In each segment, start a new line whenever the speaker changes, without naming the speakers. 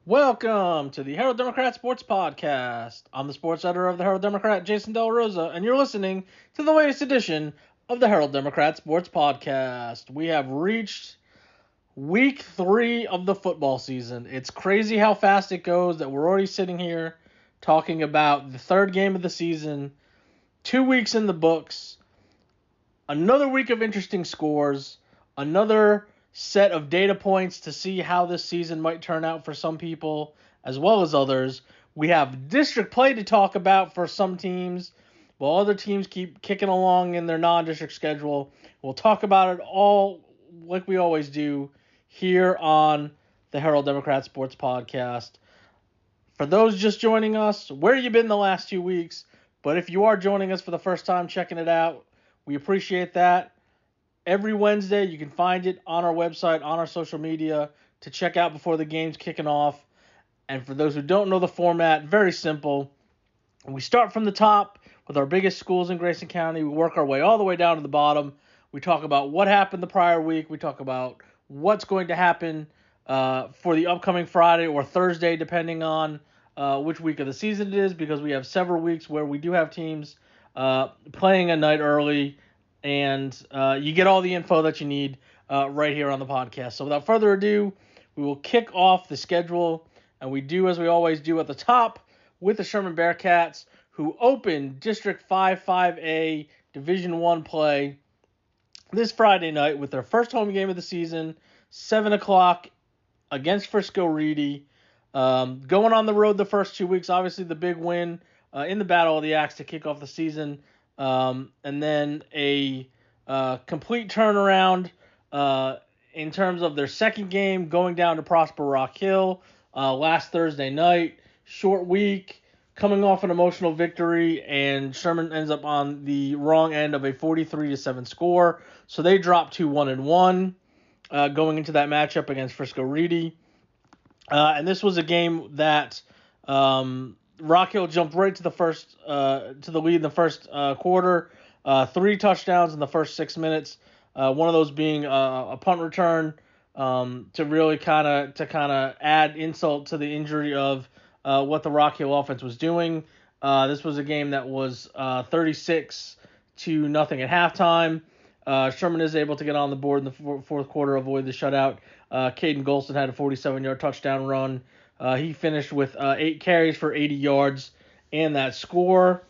Welcome to the Herald Democrat Sports Podcast. I'm the sports editor of the Herald Democrat, Jason Del Rosa, and you're listening to the latest edition of the Herald Democrat Sports Podcast. We have reached week 3 of the football season. It's crazy how fast it goes that we're already sitting here talking about the third game of the season, 2 weeks in the books, another week of interesting scores, another set of data points to see how this season might turn out for some people as well as others. We have district play to talk about for some teams, while other teams keep kicking along in their non-district schedule. We'll talk about it all like we always do here on the Herald Democrat Sports Podcast. For those just joining us, where you been the last 2 weeks? But if you are joining us for the first time, checking it out, we appreciate that. Every Wednesday, you can find it on our website, on our social media, to check out before the game's kicking off. And for those who don't know the format, very simple. We start from the top with our biggest schools in Grayson County. We work our way all the way down to the bottom. We talk about what happened the prior week. We talk about what's going to happen for the upcoming Friday or Thursday, depending on which week of the season it is, because we have several weeks where we do have teams playing a night early. And you get all the info that you need right here on the podcast. So without further ado, we will kick off the schedule. And we do as we always do at the top with the Sherman Bearcats, who open District 5-5A Division I play this Friday night with their first home game of the season, 7 o'clock against Frisco Reedy. Going on the road the first 2 weeks, obviously the big win in the Battle of the Axe to kick off the season. And then a complete turnaround in terms of their second game, going down to Prosper Rock Hill last Thursday night. Short week, coming off an emotional victory, and Sherman ends up on the wrong end of a 43-7 score. So they dropped to 1-1 going into that matchup against Frisco Reedy. And this was a game that Rock Hill jumped right to the lead in the first quarter. 3 touchdowns in the first 6 minutes. One of those being a punt return to really kind of add insult to the injury of what the Rock Hill offense was doing. This was a game that was 36-0 at halftime. Sherman is able to get on the board in the fourth quarter, avoid the shutout. Caden Golston had a 47-yard touchdown run. He finished with 8 carries for 80 yards and that score.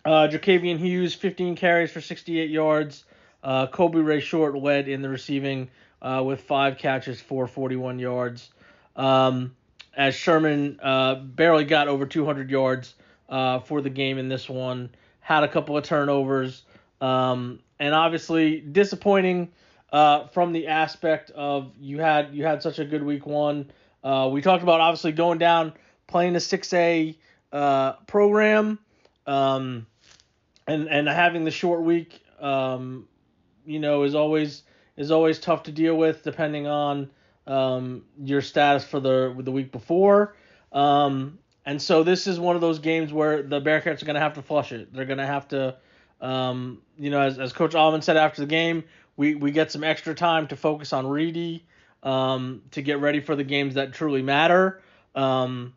Jacavian Hughes, 15 carries for 68 yards. Kobe Ray Short led in the receiving with 5 catches for 41 yards. As Sherman barely got over 200 yards for the game in this one. Had a couple of turnovers. And obviously disappointing from the aspect of you had such a good week 1. We talked about obviously going down, playing the 6A program, and having the short week, is always tough to deal with depending on your status for the week before. And so this is one of those games where the Bearcats are going to have to flush it. They're going to have to, as Coach Allman said after the game, we get some extra time to focus on Reedy. To get ready for the games that truly matter. And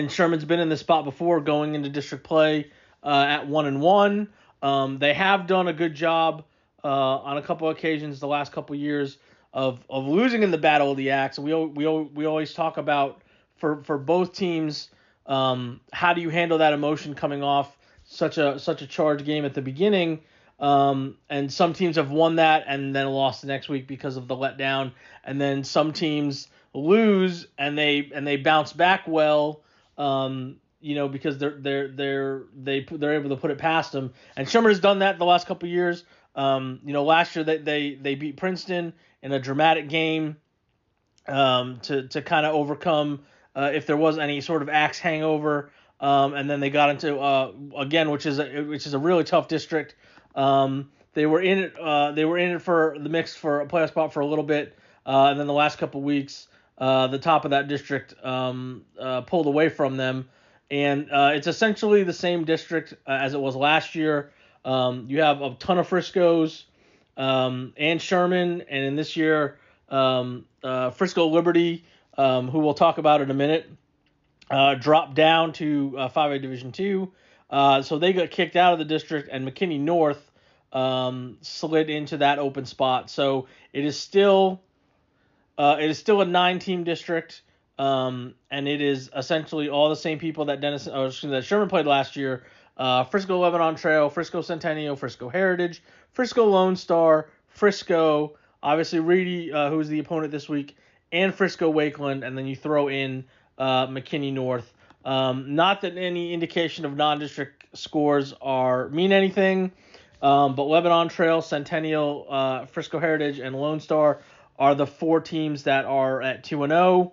Sherman's been in this spot before, going into district play at 1-1. They have done a good job on a couple of occasions the last couple of years of losing in the Battle of the Axe. We always talk about for both teams, how do you handle that emotion coming off such a charged game at the beginning. And some teams have won that and then lost the next week because of the letdown. And then some teams lose and they bounce back well, because they're able to put it past them. And Sherman has done that the last couple of years. Last year they beat Princeton in a dramatic game to kind of overcome if there was any sort of Axe hangover. And then they got into again, which is a really tough district. They were in it for the mix for a playoff spot for a little bit, and then the last couple weeks, the top of that district pulled away from them, and it's essentially the same district as it was last year. You have a ton of Friscos and Sherman, and in this year, Frisco Liberty who we'll talk about in a minute, dropped down to 5A Division II. So they got kicked out of the district, and McKinney North slid into that open spot. So it is still a 9-team district, and it is essentially all the same people that that Sherman played last year. Frisco Lebanon Trail, Frisco Centennial, Frisco Heritage, Frisco Lone Star, Frisco, obviously Reedy, who's the opponent this week, and Frisco Wakeland, and then you throw in McKinney North. Not that any indication of non-district scores mean anything, but Lebanon Trail, Centennial, Frisco Heritage, and Lone Star are the 4 teams that are at 2-0.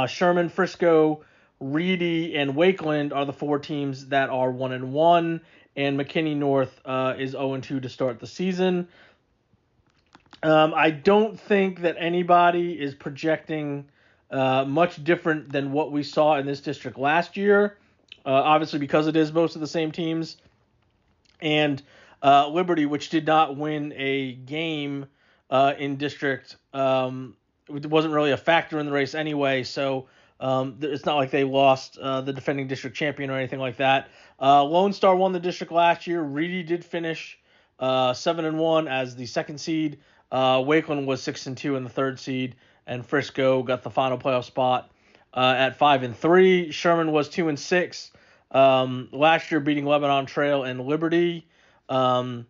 Sherman, Frisco, Reedy, and Wakeland are the 4 teams that are 1-1, and McKinney North is 0-2 to start the season. I don't think that anybody is projecting much different than what we saw in this district last year, obviously because it is most of the same teams. And Liberty, which did not win a game in district, it wasn't really a factor in the race anyway, so it's not like they lost the defending district champion or anything like that. Lone Star won the district last year. Reedy did finish 7-1 as the 2nd seed. Wakeland was 6-2 in the 3rd seed, and Frisco got the final playoff spot at 5-3. Sherman was 2-6 last year, beating Lebanon Trail and Liberty, and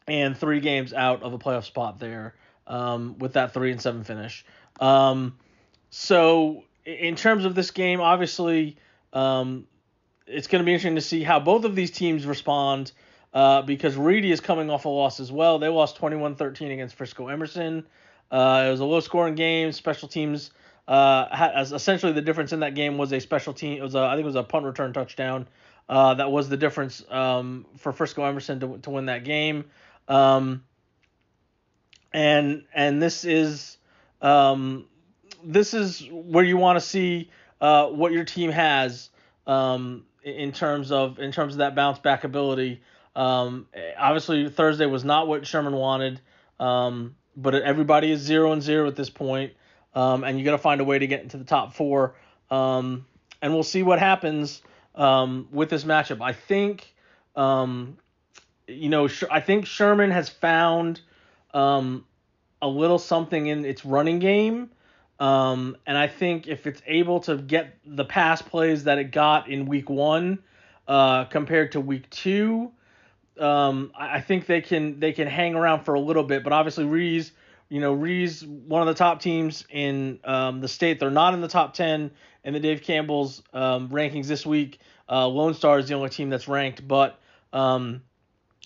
3 games out of a playoff spot there with that 3-7 finish. So in terms of this game, obviously it's going to be interesting to see how both of these teams respond. Because Reedy is coming off a loss as well. They lost 21-13 against Frisco Emerson. It was a low-scoring game. Special teams, essentially the difference in that game was a special team. I think it was a punt return touchdown. That was the difference for Frisco Emerson to win that game. And this is where you want to see what your team has in terms of that bounce back ability. Obviously Thursday was not what Sherman wanted, but everybody is 0-0 at this point, and you got to find a way to get into the top 4, and we'll see what happens with this matchup. I think I think Sherman has found a little something in its running game, and I think if it's able to get the pass plays that it got in week 1 compared to week 2, I think they can hang around for a little bit. But obviously Ree's one of the top teams in the state. They're not in the top 10 in the Dave Campbell's rankings this week. Lone Star is the only team that's ranked, but they're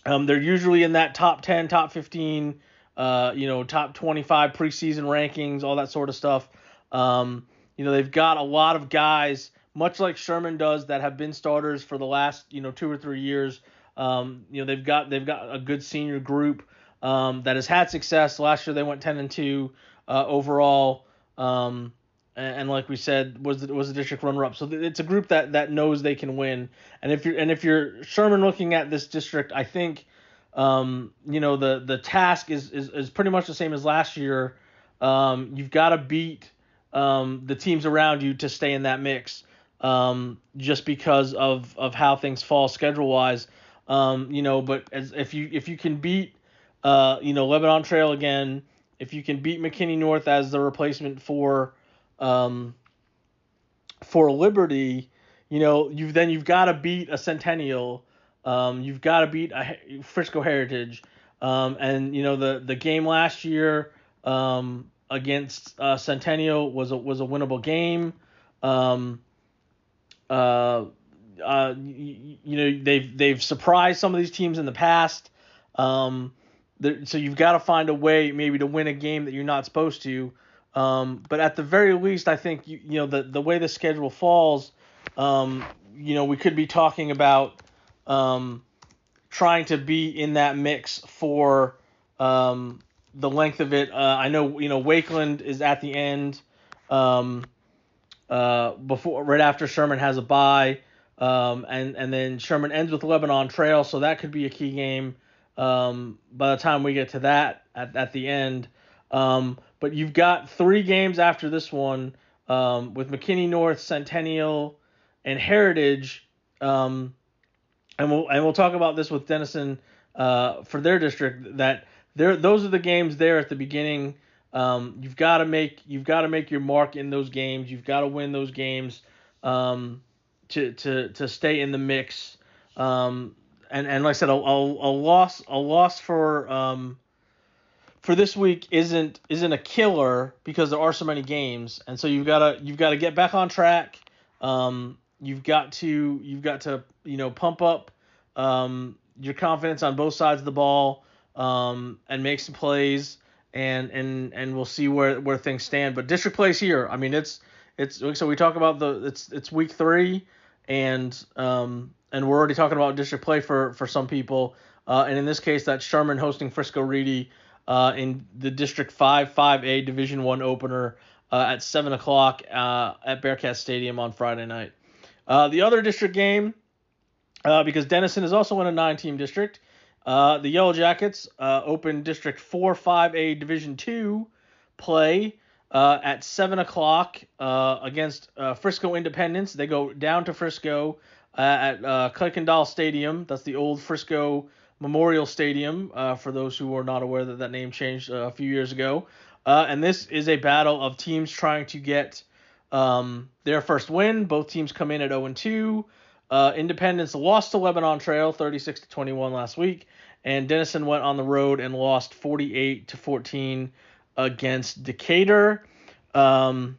usually in that top 10, top 15, top 25 preseason rankings, all that sort of stuff. They've got a lot of guys, much like Sherman does, that have been starters for the last 2 or 3 years. They've got a good senior group that has had success. Last year they went 10-2 overall, and like we said, was the district runner-up. So it's a group that knows they can win. And if you're Sherman looking at this district, I think the task is pretty much the same as last year. You've got to beat the teams around you to stay in that mix, just because of how things fall schedule-wise. But if you can beat Lebanon Trail again, if you can beat McKinney North as the replacement for Liberty, you've got to beat a Centennial, you've got to beat a Frisco Heritage, and the game last year against Centennial was a winnable game. They've surprised some of these teams in the past. So you've got to find a way maybe to win a game that you're not supposed to. But at the very least, I think the way the schedule falls, we could be talking about trying to be in that mix for the length of it. I know Wakeland is at the end right after Sherman has a bye, and then Sherman ends with Lebanon Trail, so that could be a key game by the time we get to that at the end. But But you've got 3 games after this one with McKinney North, Centennial, and Heritage. And we'll talk about this with Denison for their district. That those are the games there at the beginning. You've got to make your mark in those games. You've got to win those games to stay in the mix. And like I said, a loss for this week isn't a killer because there are so many games, and so you've got to get back on track. You've got to pump up your confidence on both sides of the ball and make some plays, and we'll see where things stand. But district plays here. I mean, it's so we talk about it's week 3, and we're already talking about district play for some people. And in this case, that's Sherman hosting Frisco Reedy in the District 5A Division I opener at 7 o'clock at Bearcat Stadium on Friday night. The other district game, because Denison is also in a 9-team district, the Yellow Jackets open District 4-5A Division II play at 7 o'clock against Frisco Independence. They go down to Frisco at Kuykendall Stadium. That's the old Frisco Memorial Stadium, for those who are not aware that name changed a few years ago. And this is a battle of teams trying to get their first win. Both teams come in at 0-2. Independence lost to Lebanon Trail 36-21 last week, and Denison went on the road and lost 48-14 against Decatur. Talking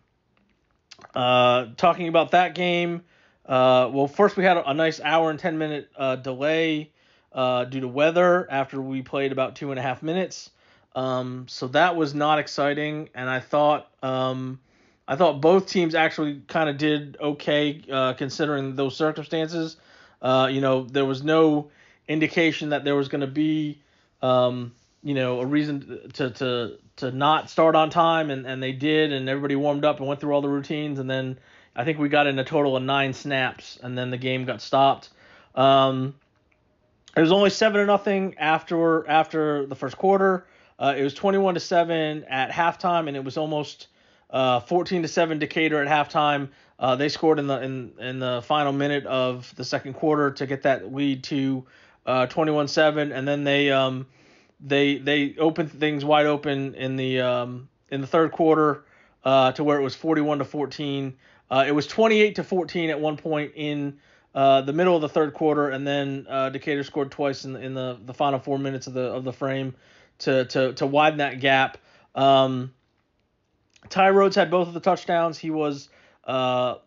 about that game, well, first we had a nice hour and 10-minute delay due to weather after we played about 2.5 minutes. So that was not exciting, and I thought both teams actually kind of did okay considering those circumstances. There was no indication that there was going to be a reason to not start on time, and they did, and everybody warmed up and went through all the routines, and then I think we got in a total of 9 snaps, and then the game got stopped. It was only 7-0 after the first quarter. It was 21-7 at halftime, and it was almost 14-7 Decatur at halftime. They scored in the final minute of the second quarter to get that lead to 21-7, and then they opened things wide open in the third quarter to where it was 41-14. It was 28-14 at one point in the middle of the third quarter, and then Decatur scored twice in the final 4 minutes of the frame to widen that gap. Ty Rhodes had both of the touchdowns. He had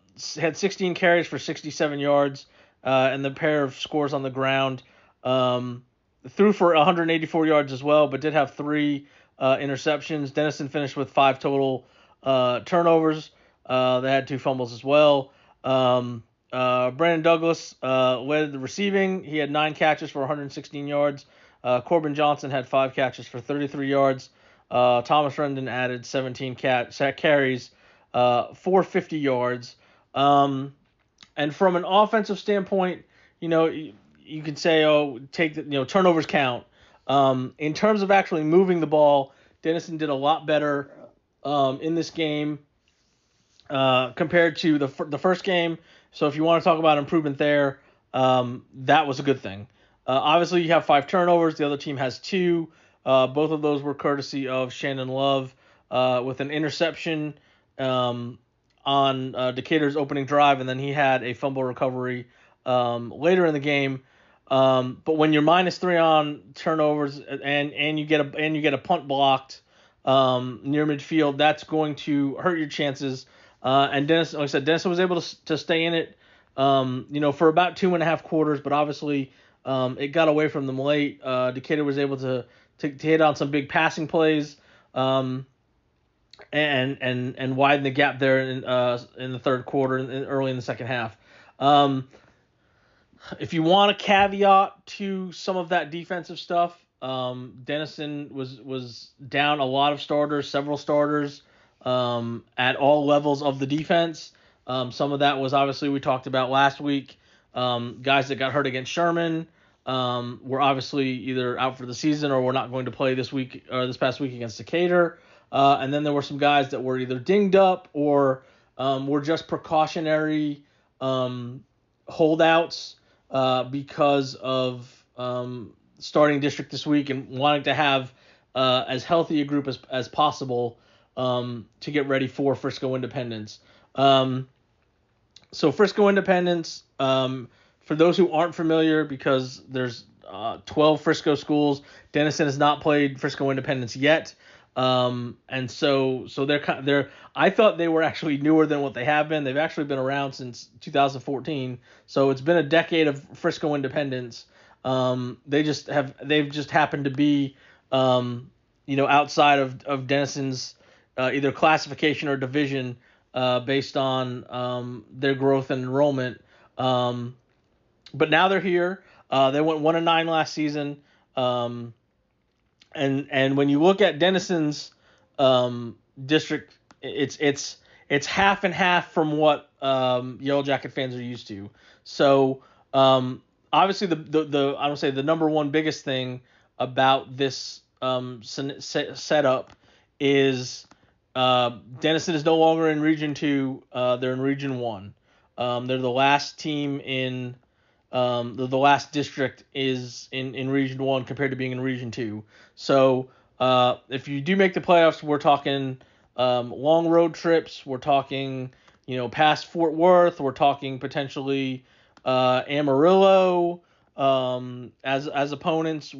16 carries for 67 yards, and the pair of scores on the ground. Threw for 184 yards as well, but did have 3 interceptions. Denison finished with 5 total turnovers. They had 2 fumbles as well. Brandon Douglas led the receiving. He had 9 catches for 116 yards. Corbin Johnson had 5 catches for 33 yards. Thomas Rendon added 17 carries for 50 yards. And from an offensive standpoint, you can say, take the, turnovers count. In terms of actually moving the ball, Denison did a lot better in this game compared to the first game. So if you want to talk about improvement there, that was a good thing. Obviously, you have 5 turnovers. The other team has 2. Both of those were courtesy of Shannon Love with an interception on Decatur's opening drive, and then he had a fumble recovery later in the game. But when you're -3 on turnovers and you get a punt blocked near midfield, that's going to hurt your chances. And Denison, like I said, Denison was able to stay in it, for about 2.5 quarters, but obviously it got away from them late. Decatur was able to hit on some big passing plays, and widen the gap there in the third quarter and early in the second half. If you want a caveat to some of that defensive stuff, Denison was down a lot of starters, several starters, at all levels of the defense. Some of that was obviously we talked about last week. Guys that got hurt against Sherman were obviously either out for the season or were not going to play this week or this past week against Decatur. And then there were some guys that were either dinged up or were just precautionary holdouts because of starting district this week and wanting to have as healthy a group as possible to get ready for Frisco Independence. So Frisco Independence, for those who aren't familiar, because there's 12 Frisco schools, Denison has not played Frisco Independence yet. And so they're I thought they were actually newer than what they have been. They've actually been around since 2014. So it's been a decade of Frisco Independence. They've just happened to be outside of Denison's either classification or division based on their growth and enrollment. But now they're here. They went 1-9 last season. And when you look at Denison's district, it's half and half from what Yellow Jacket fans are used to. So obviously the I would say the number one biggest thing about this setup is Denison is no longer in Region 2. They're in Region 1. They're the last team in the last district is in Region 1 compared to being in Region 2. So if you do make the playoffs, we're talking long road trips. We're talking, past Fort Worth. We're talking potentially Amarillo as opponents.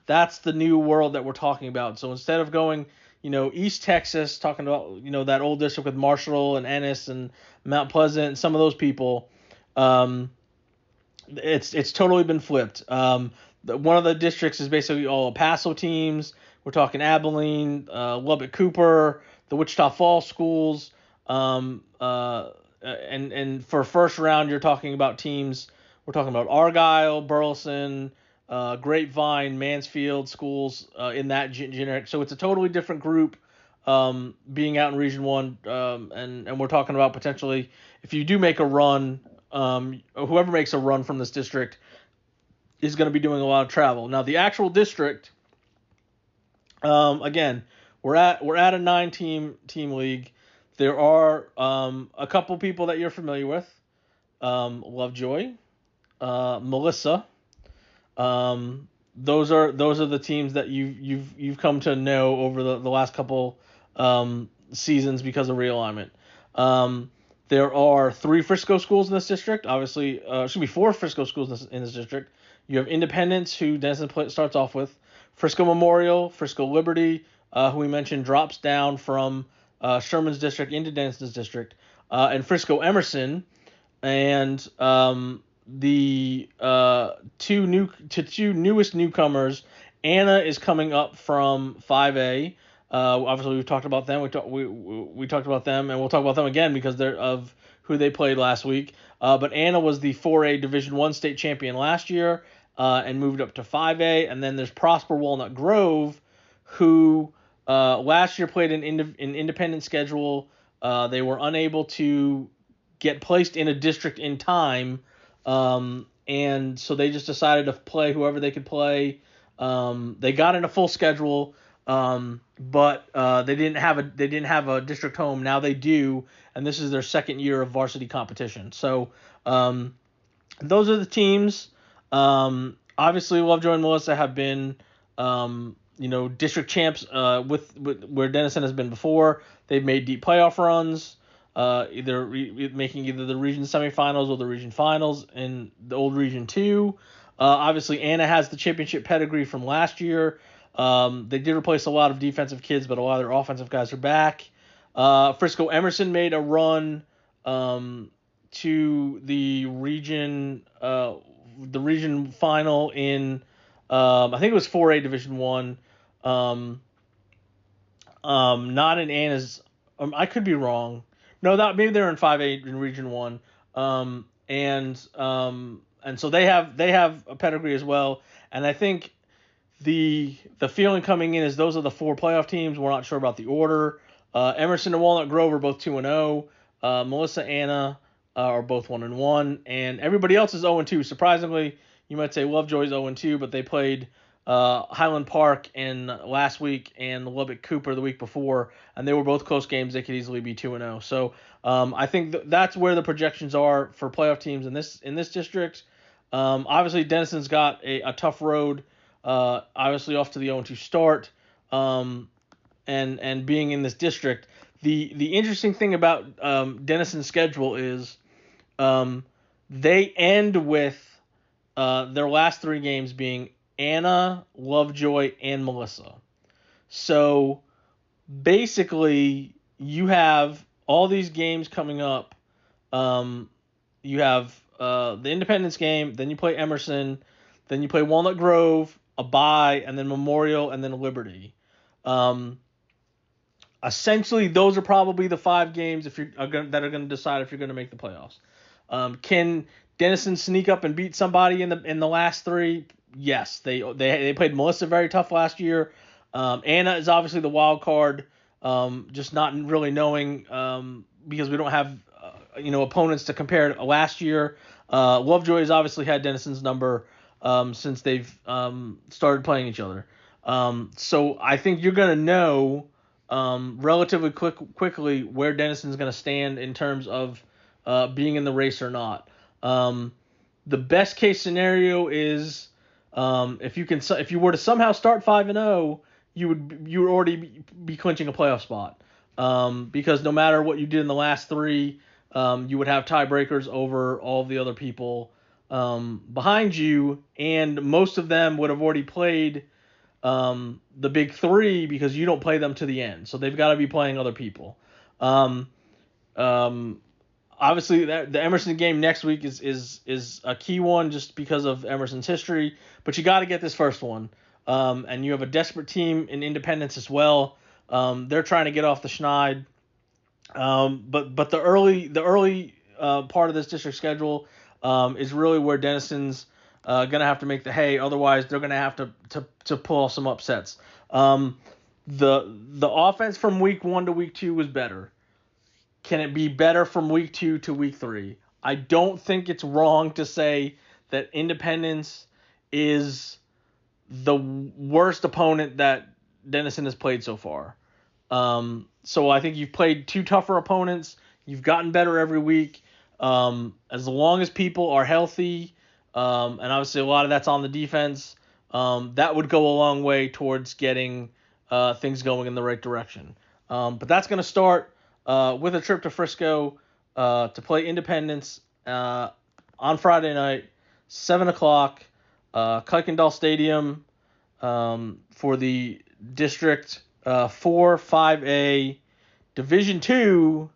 That's the new world that we're talking about. So instead of going, East Texas, talking about, that old district with Marshall and Ennis and Mount Pleasant and some of those people, it's totally been flipped. One of the districts is basically all El Paso teams. We're talking Abilene, Lubbock Cooper, the Wichita Falls schools. And for first round, you're talking about teams. We're talking about Argyle, Burleson, Grapevine, Mansfield schools in that generic. So it's a totally different group being out in Region 1. And we're talking about potentially, if you do make a run, whoever makes a run from this district is going to be doing a lot of travel. Now, the actual district, again, we're at a 9-team league. There are a couple people that you're familiar with, Lovejoy, Melissa. Those are the teams that you've come to know over the last couple seasons because of realignment. There are 3 Frisco schools in this district. Obviously, 4 Frisco schools in this district. You have Independence, who Denison starts off with. Frisco Memorial, Frisco Liberty, who we mentioned drops down from Sherman's district into Denison's district, and Frisco Emerson, and the two newest newcomers. Anna is coming up from 5A. Obviously, we've talked about them. We talked about them, and we'll talk about them again because they're of who they played last week. But Anna was the 4A Division I state champion last year and moved up to 5A. And then there's Prosper Walnut Grove, who last year played an independent schedule. They were unable to get placed in a district in time, and so they just decided to play whoever they could play. They got in a full schedule. But they didn't have a district home. Now they do, and this is their second year of varsity competition. So those are the teams. Obviously, Lovejoy and Melissa have been district champs with where Denison has been before. They've made deep playoff runs, making either the region semifinals or the region finals in the old Region 2. Obviously, Anna has the championship pedigree from last year. They did replace a lot of defensive kids, but a lot of their offensive guys are back. Frisco Emerson made a run to the region final in I think it was 4A Division 1. Not in Anna's. I could be wrong. No, maybe they're in 5A in Region 1. And so they have a pedigree as well. And I think the feeling coming in is those are the 4 playoff teams. We're not sure about the order. Emerson and Walnut Grove are both 2-0. Melissa, Anna are both 1-1, and everybody else is 0-2. Surprisingly, you might say Lovejoy's 0-2, but they played Highland Park last week and Lubbock Cooper the week before, and they were both close games. They could easily be 2-0. So I think that's where the projections are for playoff teams in this district. Obviously, Denison's got a tough road. Obviously, off to the 0-2 start, and being in this district. The interesting thing about Denison's schedule is they end with their last 3 games being Anna, Lovejoy, and Melissa. So basically, you have all these games coming up. You have the Independence game, then you play Emerson, then you play Walnut Grove, a bye, and then Memorial, and then Liberty. Essentially, those are probably the 5 games that are going to decide if you're going to make the playoffs. Can Denison sneak up and beat somebody in the last 3? Yes, they played Melissa very tough last year. Anna is obviously the wild card, just not really knowing because we don't have opponents to compare to last year. Lovejoy has obviously had Denison's number since they've started playing each other. So I think you're going to know relatively quickly where Denison's going to stand in terms of being in the race or not. The best case scenario is if you were to somehow start 5-0, you would already be clinching a playoff spot. Because no matter what you did in the last 3, you would have tiebreakers over all of the other people behind you, and most of them would have already played the big 3 because you don't play them to the end. So they've got to be playing other people. Obviously, the Emerson game next week is a key one just because of Emerson's history. But you got to get this first one. And you have a desperate team in Independence as well. They're trying to get off the schneid. But the early part of this district schedule is really where Denison's gonna have to make the hay. Otherwise, they're gonna have to pull some upsets. The offense from week 1 to week 2 was better. Can it be better from week 2 to week 3? I don't think it's wrong to say that Independence is the worst opponent that Denison has played so far. So I think you've played 2 tougher opponents. You've gotten better every week. As long as people are healthy, and obviously a lot of that's on the defense, that would go a long way towards getting things going in the right direction. But that's going to start with a trip to Frisco to play Independence on Friday night, 7 o'clock, Kuykendall Stadium for the District 4, 5A, Division 2.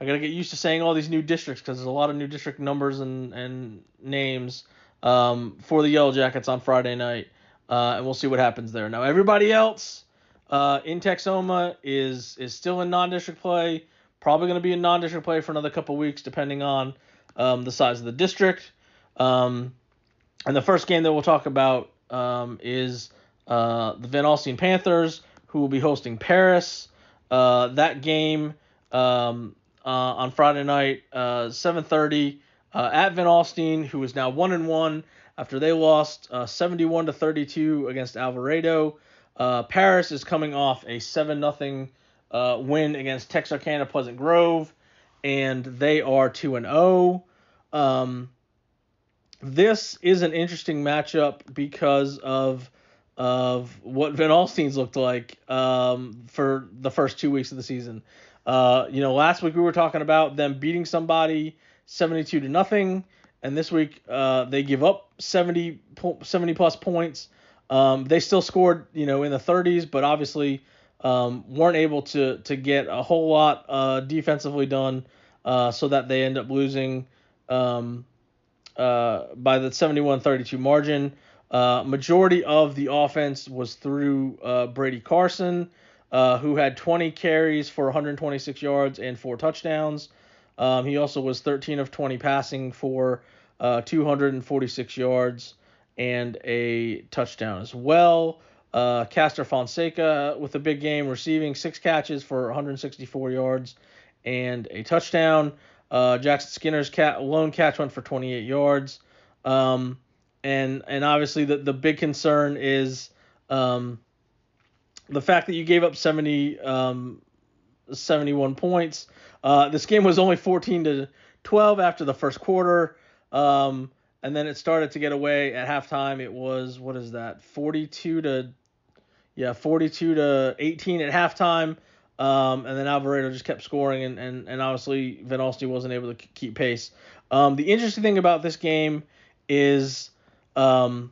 I got to get used to saying all these new districts because there's a lot of new district numbers and names for the Yellow Jackets on Friday night, and we'll see what happens there. Now, everybody else in Texoma is still in non-district play, probably going to be in non-district play for another couple weeks depending on the size of the district. And the first game that we'll talk about is the Van Alstyne Panthers, who will be hosting Paris. That game on Friday night, 7:30 at Van Alstyne, who is now 1-1 after they lost 71-32 against Alvarado. Paris is coming off a 7-0 win against Texarkana Pleasant Grove, and they are 2-0. This is an interesting matchup because of what Van Alstyne's looked like for the first 2 weeks of the season. Last week we were talking about them beating somebody 72-0, and this week they give up 70 plus points. They still scored, in the 30s, but obviously weren't able to get a whole lot defensively done, so that they end up losing by the 71-32 margin. Majority of the offense was through Brady Carson, who had 20 carries for 126 yards and 4 touchdowns. He also was 13 of 20 passing for 246 yards and a touchdown as well. Castor Fonseca with a big game, receiving 6 catches for 164 yards and a touchdown. Jackson Skinner's lone catch went for 28 yards. and obviously the big concern is the fact that you gave up 71 points. This game was only 14-12 after the first quarter, and then it started to get away at halftime. It was, 42-18 at halftime. And then Alvarado just kept scoring, and obviously Van Alstyne wasn't able to keep pace. The interesting thing about this game is Paris's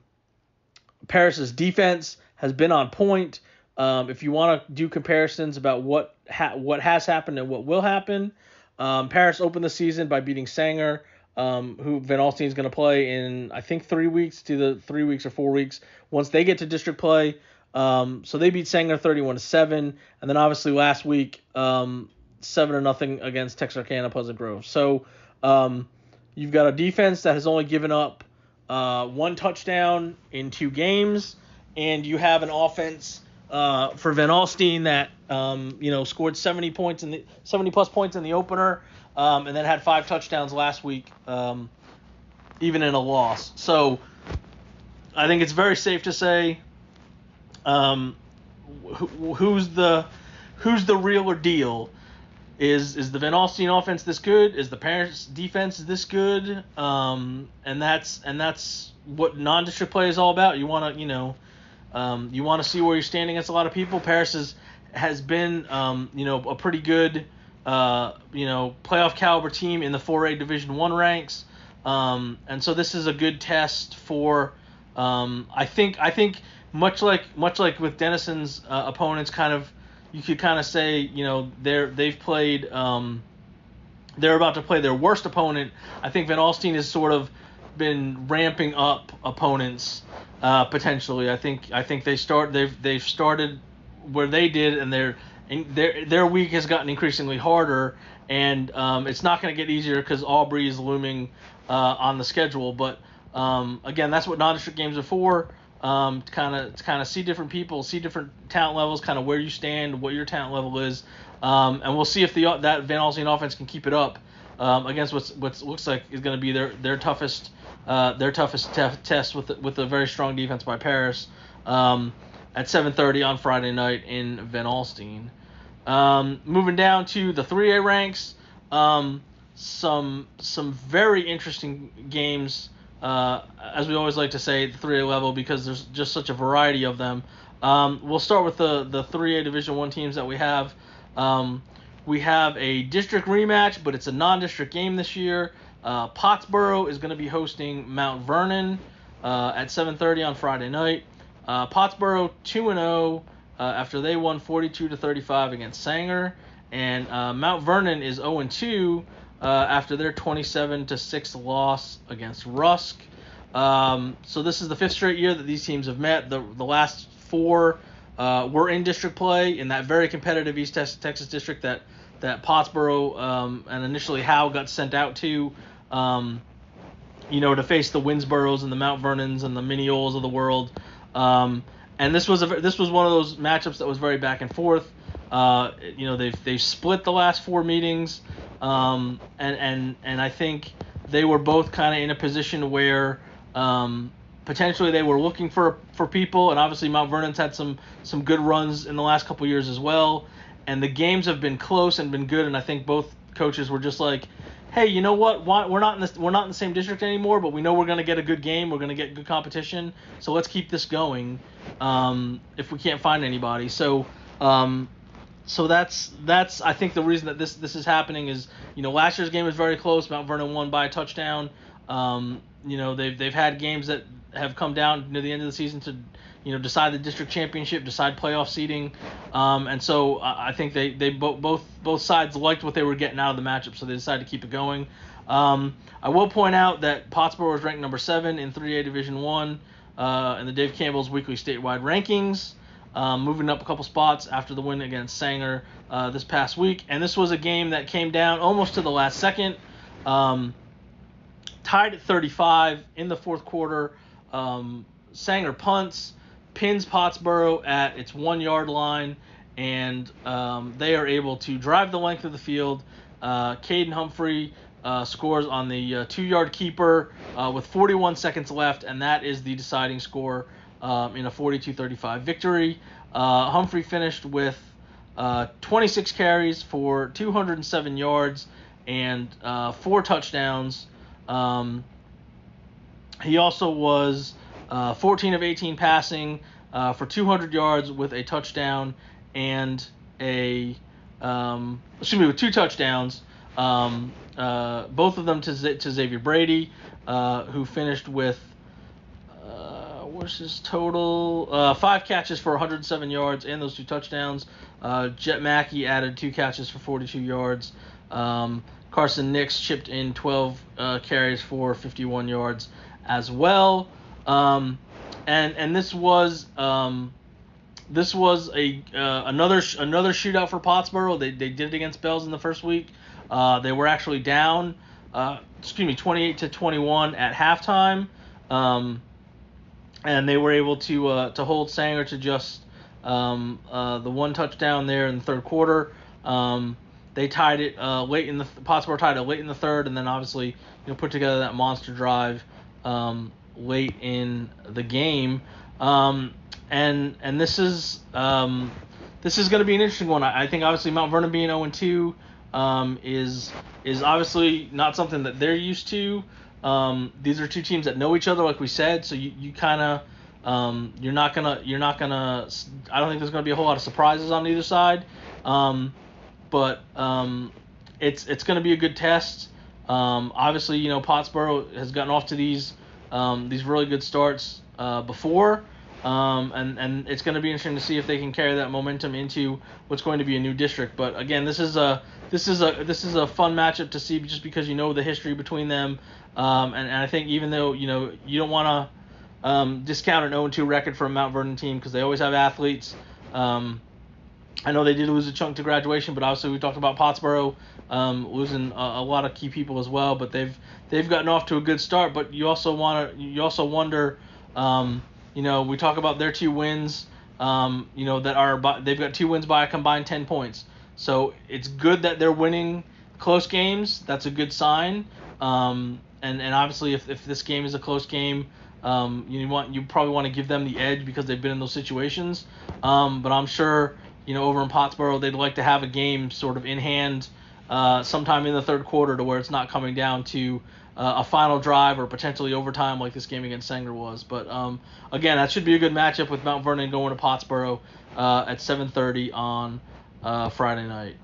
defense has been on point. If you want to do comparisons about what has happened and what will happen, Paris opened the season by beating Sanger, who Van Alstyne is going to play in, I think, 3 weeks, to the 3 weeks or 4 weeks once they get to district play. So they beat Sanger 31-7, and then obviously last week 7-0 against Texarkana Pleasant Grove. So you've got a defense that has only given up 1 touchdown in 2 games, and you have an offense for Van Alstyne that scored 70 points in the 70+ points in the opener, and then had 5 touchdowns last week, even in a loss. So I think it's very safe to say. Who's the real or deal? Is the Van Alstyne offense this good? Is the Paris defense this good? And that's what non-district play is all about. You want to see where you're standing against a lot of people. Paris has been a pretty good playoff caliber team in the 4A Division I ranks. And so this is a good test for I think much like with Denison's opponents, you could say they've played they're about to play their worst opponent. I think Van Alstyne has sort of been ramping up opponents potentially. I think they've started where they did, and their week has gotten increasingly harder, and it's not going to get easier because Aubrey is looming on the schedule. But again, that's what non-district games are for. To kind of see different people, see different talent levels, kind of where you stand, what your talent level is, and we'll see if that Van Alstyne offense can keep it up against what looks like is going to be their toughest test with a very strong defense by Paris at 7:30 on Friday night in Van Alstyne. Moving down to the 3A ranks, some very interesting games. As we always like to say, at the 3A level, because there's just such a variety of them. We'll start with the 3A Division I teams that we have. We have a district rematch, but it's a non-district game this year. Pottsboro is going to be hosting Mount Vernon at 7:30 on Friday night. Pottsboro 2-0 after they won 42-35 against Sanger, and Mount Vernon is 0-2 after their 27-6 loss against Rusk. So this is the 5th straight year that these teams have met. The last 4 were in district play in that very competitive East Texas district that Pottsboro and initially Howe got sent out to, to face the Winsboros and the Mount Vernons and the Minneolas of the world. And this was one of those matchups that was very back and forth. They've split the last 4 meetings. And I think they were both kind of in a position where potentially they were looking for people, and obviously Mount Vernon's had some good runs in the last couple years as well, and the games have been close and been good, and I think both coaches were just like, hey, you know what? We're not in the same district anymore, but we know we're going to get a good game, we're going to get good competition, so let's keep this going if we can't find anybody. So that's I think the reason that this is happening is, last year's game was very close. Mount Vernon won by a touchdown. They've had games that have come down near the end of the season to decide the district championship, decide playoff seeding, and so I think they both sides liked what they were getting out of the matchup, so they decided to keep it going. I will point out that Pottsboro is ranked number 7 in 3A Division I in the Dave Campbell's weekly statewide rankings. Moving up a couple spots after the win against Sanger this past week. And this was a game that came down almost to the last second. Tied at 35 in the 4th quarter. Sanger punts, pins Pottsboro at its 1-yard line, and they are able to drive the length of the field. Caden Humphrey scores on the 2-yard keeper with 41 seconds left, and that is the deciding score in a 42-35 victory. Humphrey finished with 26 carries for 207 yards and 4 touchdowns. He also was 14 of 18 passing for 200 yards with a touchdown and with 2 touchdowns. Both of them to Xavier Brady, who finished with what's his total? 5 catches for 107 yards and those 2 touchdowns. Jet Mackey added 2 catches for 42 yards. Carson Nix chipped in 12 carries for 51 yards as well. And this was another shootout for Pottsboro. They did it against Bells in the first week. They were actually down 28-21 at halftime. And they were able to hold Sanger to just the 1 touchdown there in the third quarter. They tied it Pottsboro tied it late in the third, and then obviously put together that monster drive late in the game. And this is going to be an interesting one. I think obviously Mount Vernon being 0-2 is obviously not something that they're used to. These are 2 teams that know each other, like we said, so you kind of you're not gonna I don't think there's gonna be a whole lot of surprises on either side. But it's gonna be a good test. Obviously, Pottsboro has gotten off to these really good starts before. And it's going to be interesting to see if they can carry that momentum into what's going to be a new district. But again, this is a fun matchup to see just because the history between them. And I think even though you don't want to discount an 0-2 record for a Mount Vernon team because they always have athletes. I know they did lose a chunk to graduation, but obviously we talked about Pottsboro losing a lot of key people as well. But they've gotten off to a good start. But you also wonder. We talk about their 2 wins, they've got 2 wins by a combined 10 points. So it's good that they're winning close games. That's a good sign. And obviously if this game is a close game, you probably want to give them the edge because they've been in those situations. But I'm sure, over in Pottsboro, they'd like to have a game sort of in hand sometime in the third quarter to where it's not coming down to a final drive or potentially overtime like this game against Sanger was. But again, that should be a good matchup with Mount Vernon going to Pottsboro at 7:30 on Friday night.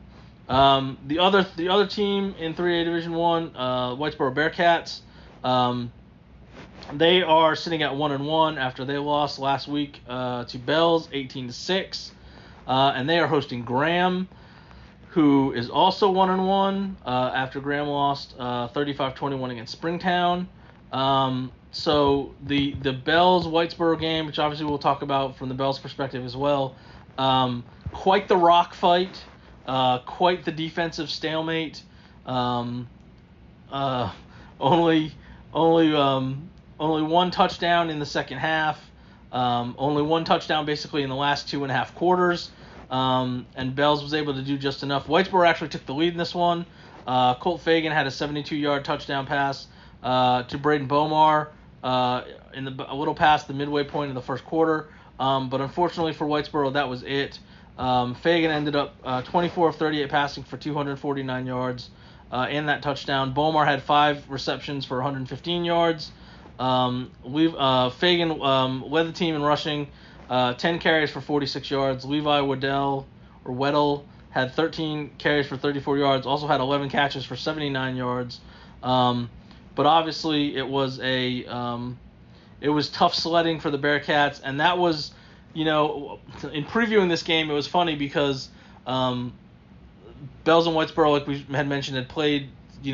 The other team in 3A Division 1, Whitesboro Bearcats, they are sitting at 1-1 after they lost last week to Bells 18-6, and they are hosting Graham, who is also 1-1 after Graham lost 35-21 against Springtown. So the Bells Whitesboro game, which obviously we'll talk about from the Bells perspective as well, quite the rock fight, quite the defensive stalemate. Only 1 touchdown in the second half. Only 1 touchdown basically in the last 2.5 quarters. And Bells was able to do just enough. Whitesboro actually took the lead in this one. Colt Fagan had a 72-yard touchdown pass to Braden Bomar a little past the midway point of the first quarter. But unfortunately for Whitesboro, that was it. Fagan ended up 24 of 38 passing for 249 yards and that touchdown. Bomar had 5 receptions for 115 yards. Fagan led the team in rushing. 10 carries for 46 yards. Levi Weddle had 13 carries for 34 yards. Also had 11 catches for 79 yards. But obviously it was tough sledding for the Bearcats, and that was, in previewing this game, it was funny because Bells and Whitesboro, like we had mentioned, had played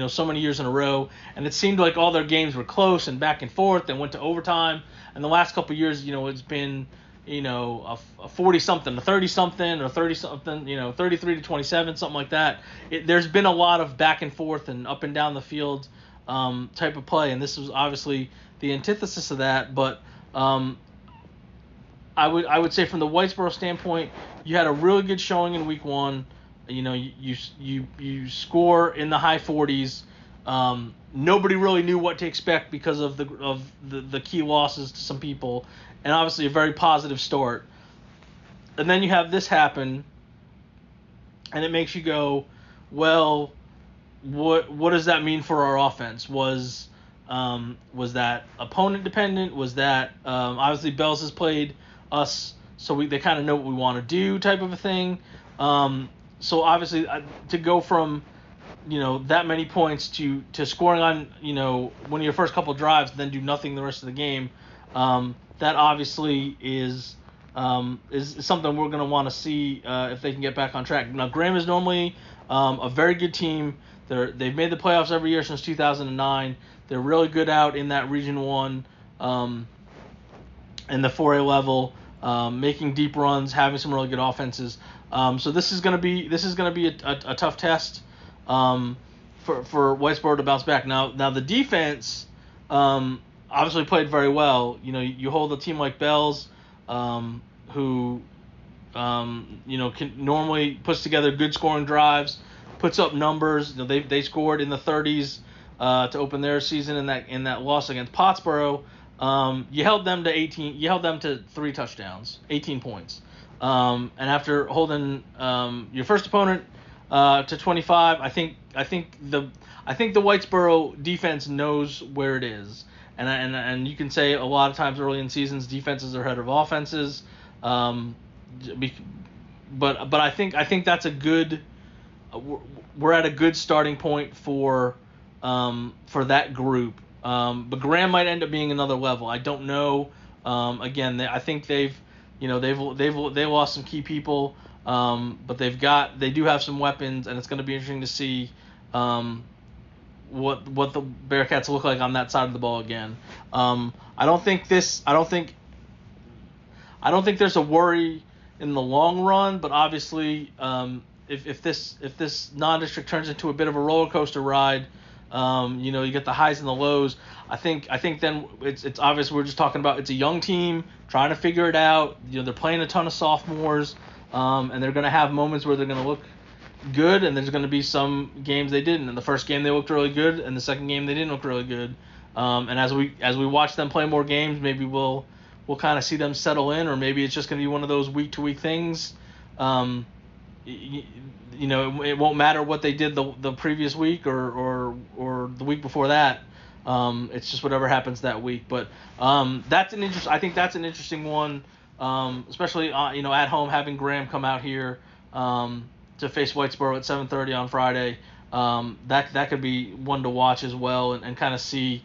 so many years in a row, and it seemed like all their games were close and back and forth and went to overtime. And the last couple of years, it's been a 40-something, a 30-something, or 30-something, 33-27, something like that. There's been a lot of back and forth and up and down the field type of play, and this was obviously the antithesis of that. But I would say from the Whitesboro standpoint, you had a really good showing in week 1. You score in the high 40s. Nobody really knew what to expect because of the key losses to some people, and obviously a very positive start. And then you have this happen, and it makes you go, well, what does that mean for our offense? Was that opponent dependent? Was that obviously Bells has played us, so they kind of know what we want to do, type of a thing. So obviously to go from that many points to scoring on one of your first couple drives and then do nothing the rest of the game, that obviously is something we're going to want to see if they can get back on track. Now Graham is normally a very good team. They've made the playoffs every year since 2009. They're really good out in that Region 1 in the 4A level, making deep runs, having some really good offenses. So this is going to be a tough test for Whitesboro to bounce back. Now the defense obviously played very well. You hold a team like Bells, who can normally puts together good scoring drives, puts up numbers. They scored in the 30s to open their season in that loss against Pottsboro. You held them to 18. You held them to 3 touchdowns, 18 points. And after holding your first opponent to 25, I think the Whitesboro defense knows where it is. And you can say a lot of times early in seasons defenses are ahead of offenses. But I think that's a good. We're at a good starting point for that group. But Graham might end up being another level. I don't know. Again, I think they've lost some key people. But they do have some weapons, and it's going to be interesting to see what the Bearcats look like on that side of the ball again. I don't think there's a worry in the long run, but obviously if this non-district turns into a bit of a roller coaster ride, you get the highs and the lows. I think then it's obvious we're just talking about it's a young team trying to figure it out. They're playing a ton of sophomores, and they're going to have moments where they're going to look good, and there's going to be some games they didn't. In the first game they looked really good, and the second game they didn't look really good. And as we watch them play more games, maybe we'll kind of see them settle in, or maybe it's just going to be one of those week-to-week things. It won't matter what they did the previous week or the week before that. It's just whatever happens that week. But I think that's an interesting one, especially at home, having Graham come out here to face Whitesboro at 7:30 on Friday. That could be one to watch as well, and kind of see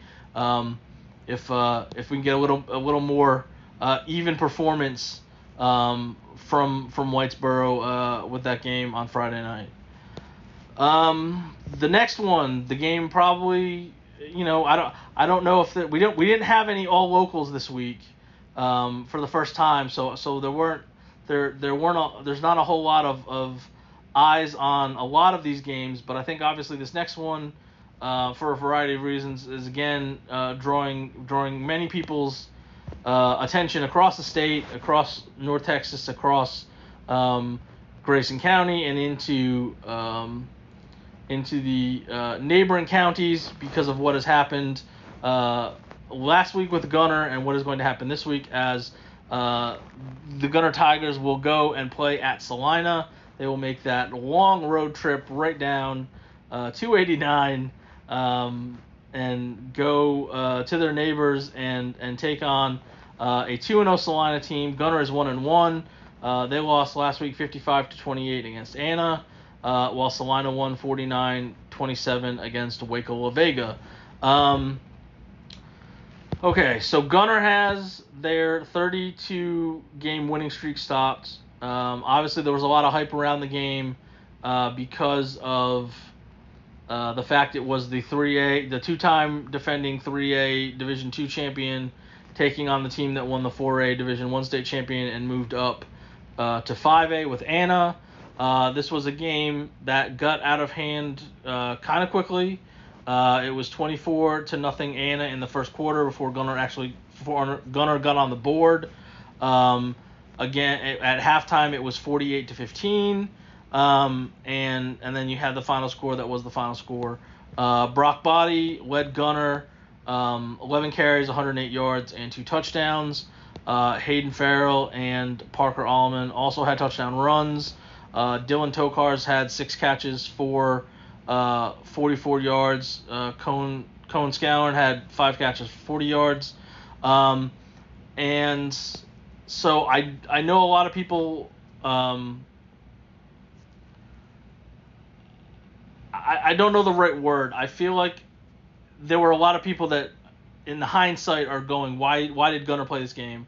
if we can get a little more even performance from Whitesboro with that game on Friday night. The next one, the game probably, I don't know if we didn't have any all locals this week for the first time, so there's not a whole lot of eyes on a lot of these games, but I think obviously this next one, for a variety of reasons, is again drawing many people's attention across the state, across North Texas, across Grayson County, and into the neighboring counties because of what has happened last week with Gunner and what is going to happen this week, as the Gunner Tigers will go and play at Salina. They will make that long road trip right down 289 and go to their neighbors and take on a 2-0 Salina team. Gunner is 1-1. They lost last week 55-28 against Anna, while Salina won 49-27 against Waco La Vega. Okay, so Gunner has their 32-game winning streak stopped. Obviously, there was a lot of hype around the game because of the fact it was the 3A, the two-time defending 3A Division II champion, taking on the team that won the 4A Division I state champion and moved up to 5A with Anna. This was a game that got out of hand kind of quickly. It was 24-0 Anna in the first quarter before Gunner got on the board. Again, at halftime it was 48-15, and then you had the final score that was the final score. Brock Body led Gunner, 11 carries, 108 yards, and 2 touchdowns. Hayden Farrell and Parker Allman also had touchdown runs. Dylan Tokars had 6 catches for 44 yards. Cone Scourin had 5 catches for 40 yards. And so I know a lot of people. I don't know the right word. I feel like there were a lot of people that, in the hindsight, are going, why did Gunner play this game?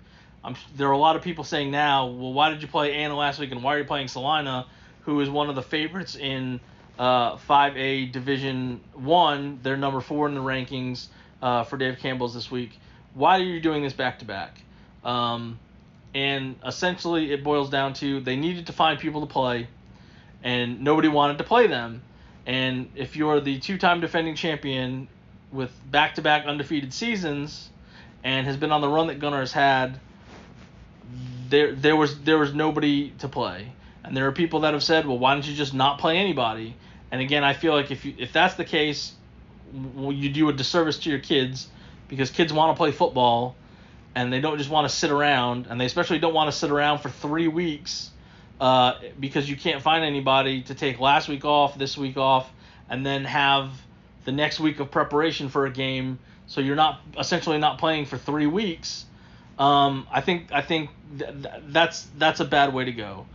There are a lot of people saying now, well, why did you play Anna last week, and why are you playing Salina, who is one of the favorites in 5A Division 1. They're number 4 in the rankings for Dave Campbell's this week. Why are you doing this back-to-back? And essentially it boils down to they needed to find people to play, and nobody wanted to play them. And if you're the 2-time defending champion with back-to-back undefeated seasons and has been on the run that Gunner has had, there was nobody to play. And there are people that have said, well, why don't you just not play anybody? And again, I feel like if that's the case, well, you do a disservice to your kids, because kids want to play football and they don't just want to sit around, and they especially don't want to sit around for 3 weeks because you can't find anybody to take last week off, this week off, and then have the next week of preparation for a game. So you're essentially not playing for 3 weeks. I think that's a bad way to go.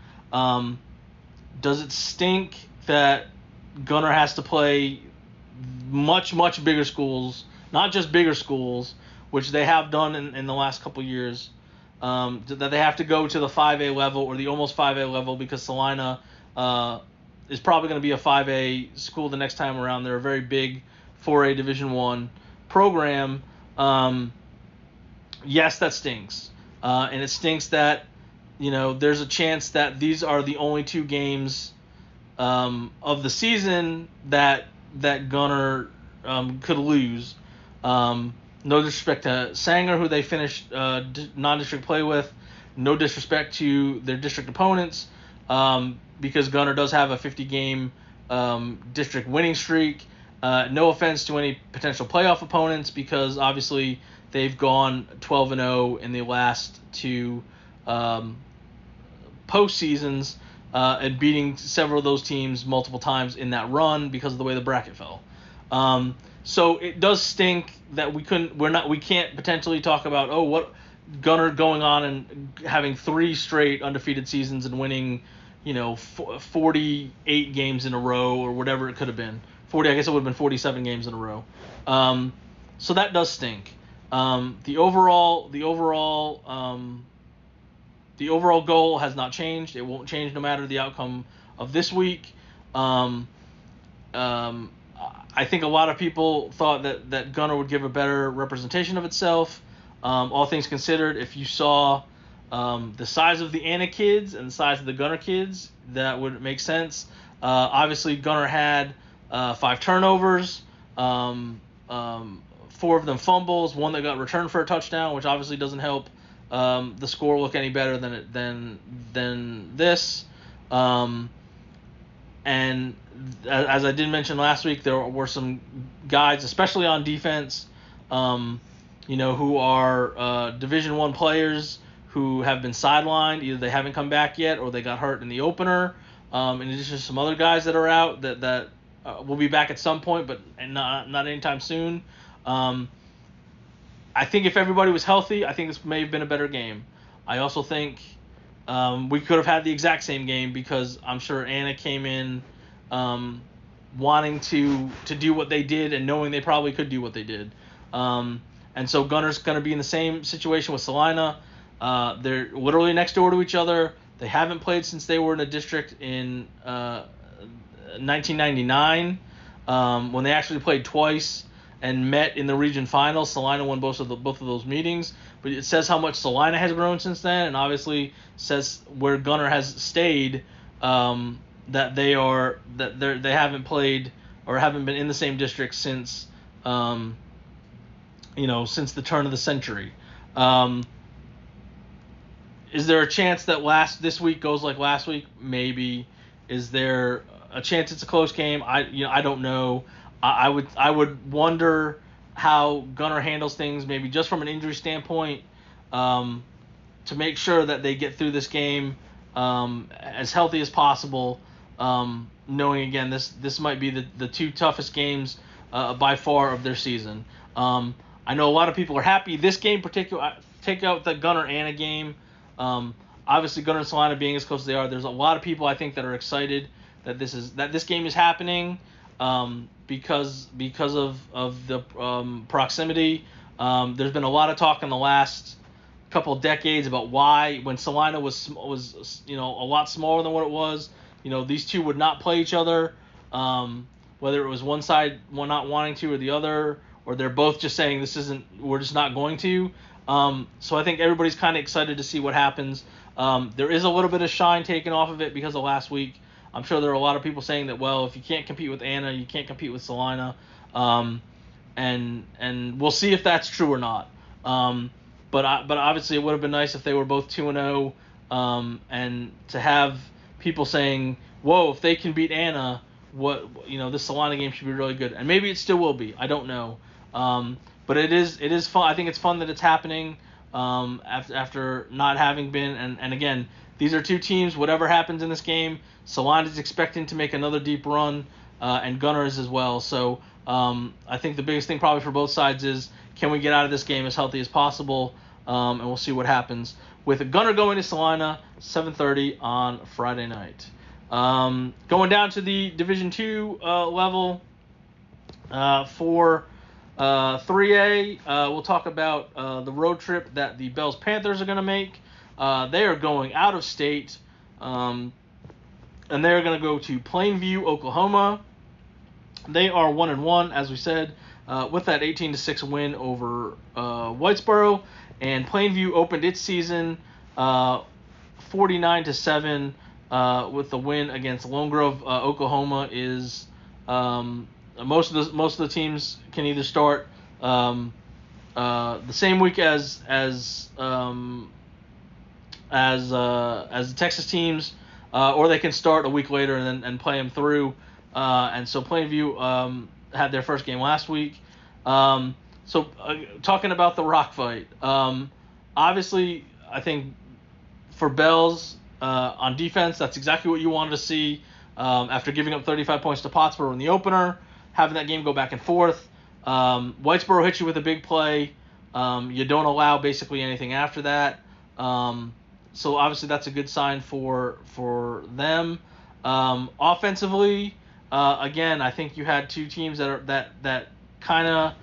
Does it stink that Gunner has to play much bigger schools, not just bigger schools, which they have done in the last couple years, that they have to go to the 5A level or the almost 5A level, because Salina is probably going to be a 5A school the next time around. They're a very big 4A Division 1 program. Yes, that stinks. And it stinks that, there's a chance that these are the only 2 games of the season that Gunner could lose. No disrespect to Sanger, who they finished non-district play with. No disrespect to their district opponents, because Gunner does have a 50-game district winning streak. No offense to any potential playoff opponents, because obviously they've gone 12-0 in the last 2 postseasons, and beating several of those teams multiple times in that run because of the way the bracket fell. So it does stink that we can't potentially talk about, what Gunner going on and having 3 straight undefeated seasons and winning, 48 games in a row, or whatever it could have been. 40, I guess it would have been 47 games in a row. So that does stink. The overall goal has not changed. It won't change no matter the outcome of this week. I think a lot of people thought that Gunner would give a better representation of itself. All things considered, if you saw the size of the Anna kids and the size of the Gunner kids, that would make sense. Obviously, Gunner had 5 turnovers, 4 of them fumbles, 1 that got returned for a touchdown, which obviously doesn't help the score look any better than this. And as I did mention last week, there were some guys, especially on defense, who are Division I players who have been sidelined. Either they haven't come back yet, or they got hurt in the opener. In addition to some other guys that are out that will be back at some point, but not anytime soon. I think if everybody was healthy, I think this may have been a better game. I also think we could have had the exact same game, because I'm sure Anna came in wanting to do what they did and knowing they probably could do what they did. And so Gunner's going to be in the same situation with Salina. They're literally next door to each other. They haven't played since they were in a district in 1999, when they actually played twice and met in the region finals. Salina won both of those meetings, but it says how much Salina has grown since then, and obviously says where Gunner has stayed, that they haven't played or haven't been in the same district since since the turn of the century. Is there a chance that this week goes like last week? Maybe. Is there a chance it's a close game? I don't know. I would wonder how Gunnar handles things, maybe just from an injury standpoint, to make sure that they get through this game as healthy as possible. Knowing again this might be the two toughest games by far of their season. I know a lot of people are happy this game particular. Take out the Gunnar Anna game. Obviously Gunnar and Salina being as close as they are, there's a lot of people I think that are excited that this game is happening because of the proximity. There's been a lot of talk in the last couple decades about why when Salina was a lot smaller than what it was, these two would not play each other, whether it was one side not wanting to or the other, or they're both just saying we're just not going to. So I think everybody's kind of excited to see what happens. There is a little bit of shine taken off of it because of last week. I'm sure there are a lot of people saying that, well, if you can't compete with Anna, you can't compete with Salina. And we'll see if that's true or not. But obviously it would have been nice if they were both 2-0, and to have people saying, whoa, if they can beat Anna, this Salina game should be really good. And maybe it still will be. I don't know. But it is fun. I think it's fun that it's happening after not having been. And again, these are two teams. Whatever happens in this game, Salina is expecting to make another deep run, and Gunnar is as well. So I think the biggest thing probably for both sides is, can we get out of this game as healthy as possible? And we'll see what happens. With Gunnar going to Salina, 7:30 on Friday night. Going down to the Division II level for 3A, we'll talk about the road trip that the Bells Panthers are going to make. They are going out of state, and they're going to go to Plainview, Oklahoma. They are 1-1, as we said, with that 18-6 win over Whitesboro. And Plainview opened its season 49-7 with the win against Lone Grove. Oklahoma is most of the teams can either start the same week as the Texas teams, or they can start a week later and play them through. And so Plainview had their first game last week. So talking about the rock fight, obviously I think for Bells on defense, that's exactly what you wanted to see after giving up 35 points to Pottsboro in the opener, having that game go back and forth. Whitesboro hits you with a big play. You don't allow basically anything after that. So obviously that's a good sign for them. Offensively, again, I think you had two teams that kind of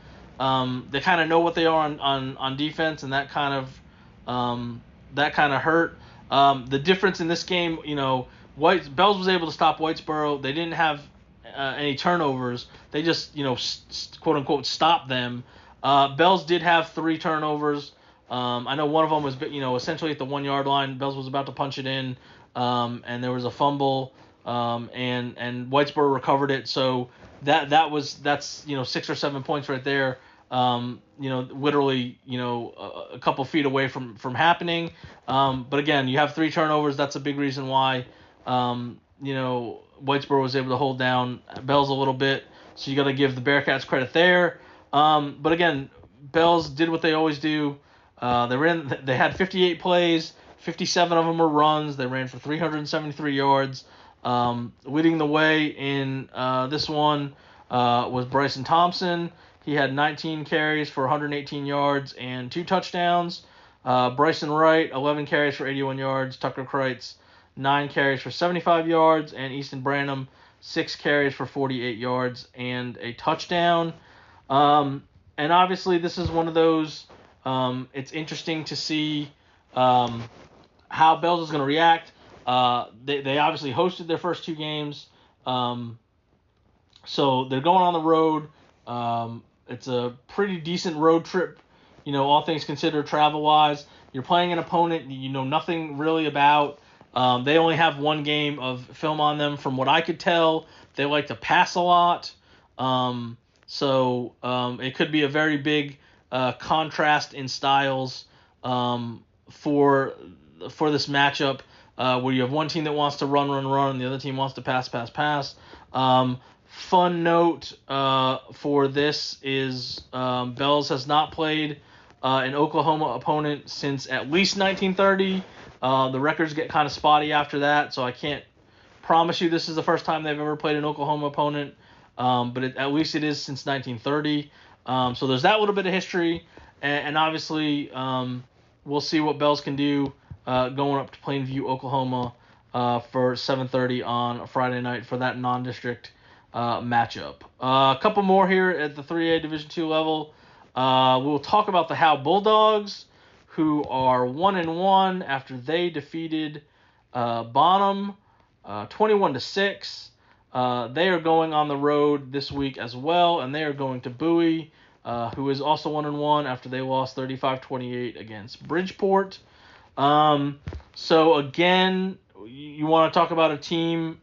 know what they are on defense, and that kind of hurt. The difference in this game, Bells was able to stop Whitesboro. They didn't have any turnovers. They just quote unquote stopped them. Bells did have 3 turnovers. I know one of them was essentially at the 1 yard line. Bells was about to punch it in, and there was a fumble. And Whitesboro recovered it, so that's 6 or 7 points right there. Literally a couple feet away from happening. But again, you have 3 turnovers. That's a big reason why Whitesboro was able to hold down Bells a little bit. So you got to give the Bearcats credit there. But again, Bells did what they always do. They had 58 plays. 57 of them were runs. They ran for 373 yards. Leading the way in this one was Bryson Thompson. He had 19 carries for 118 yards and 2 touchdowns. Bryson Wright, 11 carries for 81 yards. Tucker Kreitz, 9 carries for 75 yards. And Easton Branham, 6 carries for 48 yards and a touchdown. And obviously this is one of those, it's interesting to see how Bells is going to react. They obviously hosted their first 2 games, so they're going on the road. It's a pretty decent road trip, all things considered travel-wise. You're playing an opponent you know nothing really about. They only have 1 game of film on them. From what I could tell, they like to pass a lot. So it could be a very big contrast in styles for this matchup. Where you have one team that wants to run, and the other team wants to pass. fun note for this is Bells has not played an Oklahoma opponent since at least 1930. The records get kind of spotty after that, so I can't promise you this is the first time they've ever played an Oklahoma opponent, but at least it is since 1930. So there's that little bit of history, and obviously we'll see what Bells can do going up to Plainview, Oklahoma for 7:30 on a Friday night for that non-district matchup. A couple more here at the 3A Division II level. We'll talk about the Howe Bulldogs, who are 1-1 after they defeated Bonham 21-6. They are going on the road this week as well, and they are going to Bowie, who is also 1-1 after they lost 35-28 against Bridgeport. So again, you want to talk about a team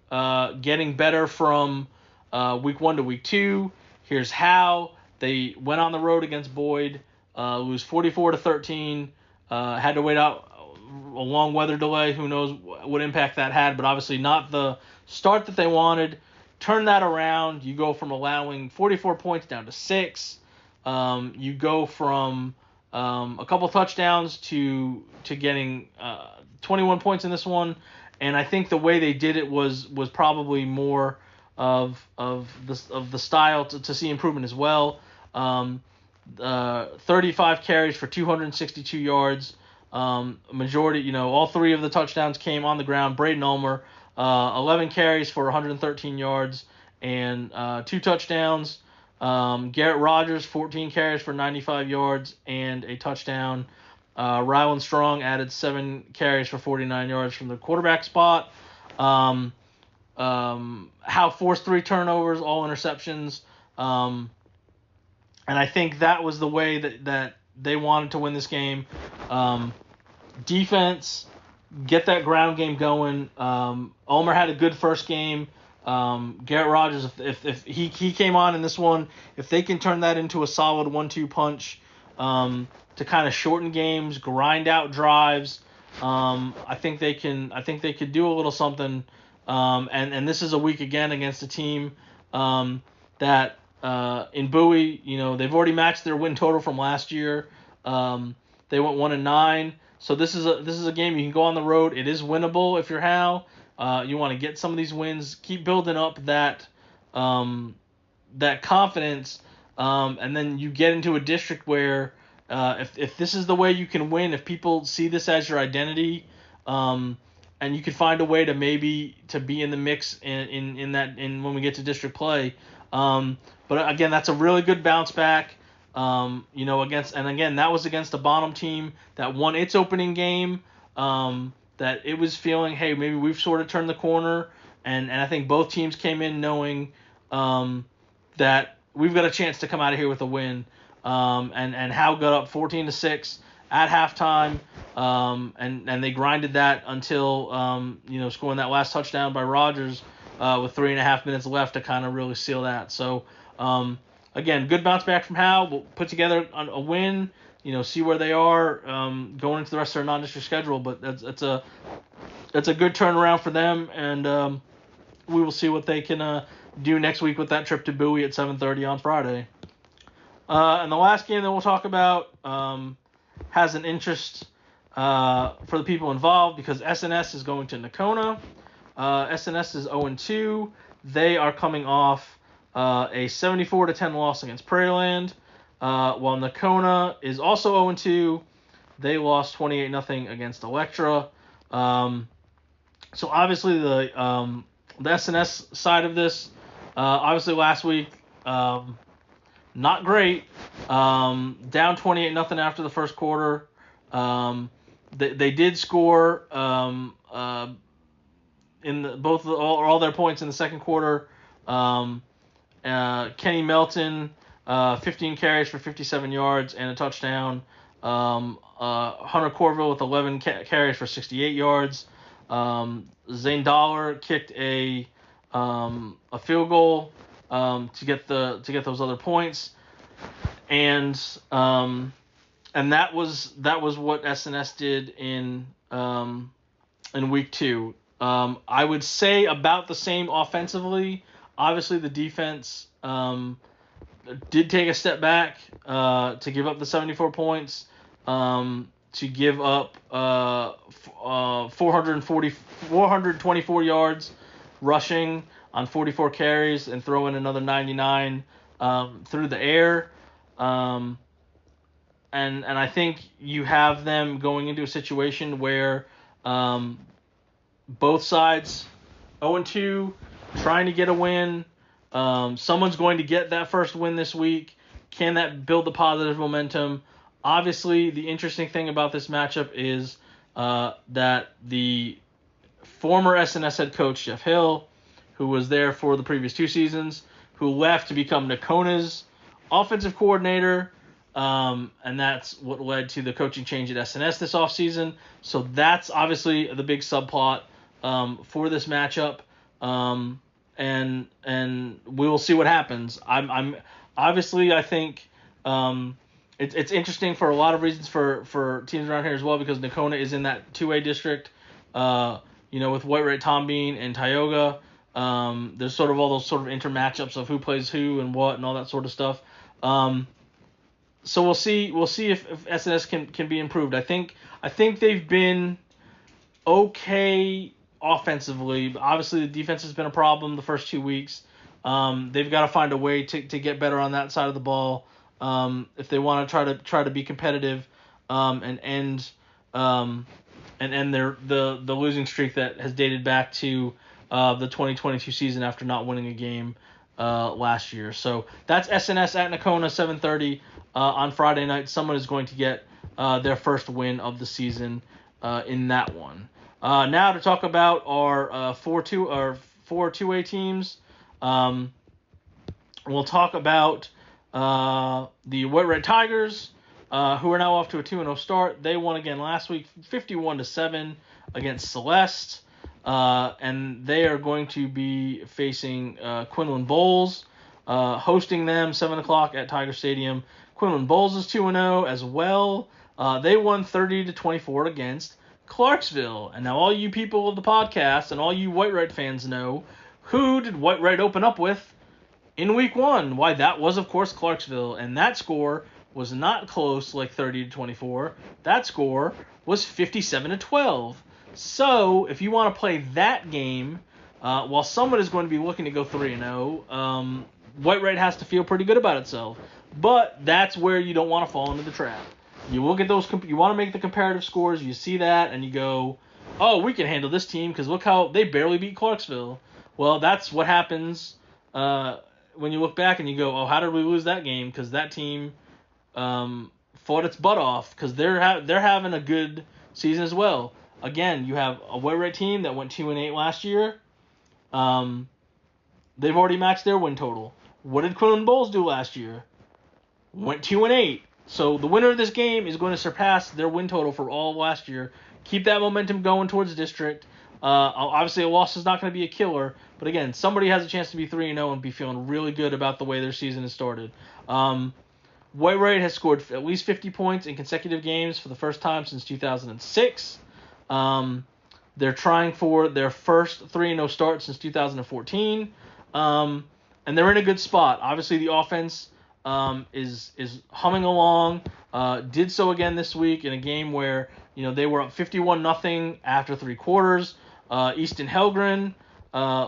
getting better from week 1 to week 2. Here's how. They went on the road against Boyd, lose 44-13, had to wait out a long weather delay. Who knows what impact that had, but obviously not the start that they wanted. Turn that around. You go from allowing 44 points down to 6. You go from a couple touchdowns to getting 21 points in this one, and I think the way they did it was probably more of the style to see improvement as well. 35 carries for 262 yards. Majority, all three of the touchdowns came on the ground. Braden Ulmer, 11 carries for 113 yards and 2 touchdowns. Garrett Rogers, 14 carries for 95 yards and a touchdown. Rylan Strong added 7 carries for 49 yards from the quarterback spot. Howe forced 3 turnovers, all interceptions. And I think that was the way that they wanted to win this game. Defense, get that ground game going. Ulmer had a good first game. Garrett Rogers, if he came on in this one, if they can turn that into a solid 1-2 punch to kind of shorten games, grind out drives, I think they could do a little something. And this is a week again against a team that in Bowie, they've already matched their win total from last year. They went 1-9. So this is a game you can go on the road. It is winnable if you're Howe. You want to get some of these wins, keep building up that confidence, and then you get into a district where if this is the way you can win, if people see this as your identity, and you can find a way to maybe to be in the mix in when we get to district play. But again, that's a really good bounce back. That was against a Bonham team that won its opening game. That it was feeling, hey, maybe we've sort of turned the corner, and I think both teams came in knowing that we've got a chance to come out of here with a win. And Howe got up 14-6 at halftime, and they grinded that until scoring that last touchdown by Rogers with 3.5 minutes left to kind of really seal that. So again, good bounce back from Howe. We'll put together a win. See where they are going into the rest of their non-district schedule. But that's a good turnaround for them, and we will see what they can do next week with that trip to Bowie at 7:30 on Friday. And the last game that we'll talk about has an interest for the people involved because SNS is going to Nakona. SNS is 0-2. They are coming off a 74-10 loss against Prairieland. While Nakona is also 0-2, they lost 28-0 against Electra. So obviously the SNS side of this, obviously last week, not great. Down 28-0 after the first quarter. They did score in all their points in the second quarter. Kenny Melton, 15 carries for 57 yards and a touchdown. Hunter Corville with 11 carries for 68 yards. Zane Dollar kicked a field goal to get those other points, and that was what SNS did in week 2. I would say about the same offensively. Obviously, the defense did take a step back to give up the 74 points, to give up 424 yards rushing on 44 carries and throw in another 99 through the air. And I think you have them going into a situation where both sides 0-2, trying to get a win. Someone's going to get that first win this week. Can that build the positive momentum? Obviously, the interesting thing about this matchup is that the former SNS head coach, Jeff Hill, who was there for the previous 2 seasons, who left to become Nakona's offensive coordinator, and that's what led to the coaching change at SNS this offseason. So that's obviously the big subplot for this matchup. And we will see what happens. I'm obviously, I think it's interesting for a lot of reasons for teams around here as well, because Nakona is in that 2A district, with White Red Tom Bean and Tioga. There's sort of all those sort of inter matchups of who plays who and what and all that sort of stuff. So we'll see if SNS can be improved. I think they've been okay offensively. Obviously, the defense has been a problem the first 2 weeks. They've got to find a way to get better on that side of the ball if they want to try to be competitive and end the losing streak that has dated back to the 2022 season after not winning a game last year. So that's SNS at Nakona, 7:30 on Friday night. Someone is going to get their first win of the season in that one. Now to talk about our 4 2A teams. We'll talk about the White Red Tigers, who are now off to a 2-0 start. They won again last week, 51-7 against Celeste, and they are going to be facing Quinlan Bowles, hosting them 7 o'clock at Tiger Stadium. Quinlan Bowles is 2-0 as well. They won 30-24 against Clarksville. And now all you people of the podcast and all you White Red fans know, who did White Red open up with in week 1? Why, that was, of course, Clarksville. And that score was not close like 30-24. That score was 57-12. So if you want to play that game, while someone is going to be looking to go 3-0, White Red has to feel pretty good about itself. But that's where you don't want to fall into the trap. You look at those, you want to make the comparative scores, you see that, and you go, oh, we can handle this team because look how they barely beat Clarksville. Well, that's what happens when you look back and you go, oh, how did we lose that game? Because that team fought its butt off because they're having a good season as well. Again, you have a White Red team that went 2-8 last year. They've already matched their win total. What did Quinlan Bowles do last year? Went 2-8. So the winner of this game is going to surpass their win total for all of last year. Keep that momentum going towards district. Obviously, a loss is not going to be a killer. But again, somebody has a chance to be 3-0 and be feeling really good about the way their season has started. White Red has scored at least 50 points in consecutive games for the first time since 2006. They're trying for their first 3-0 start since 2014. And they're in a good spot. Obviously, the offense is humming along. Did so again this week in a game where they were up 51-0 after 3 quarters. Easton Helgren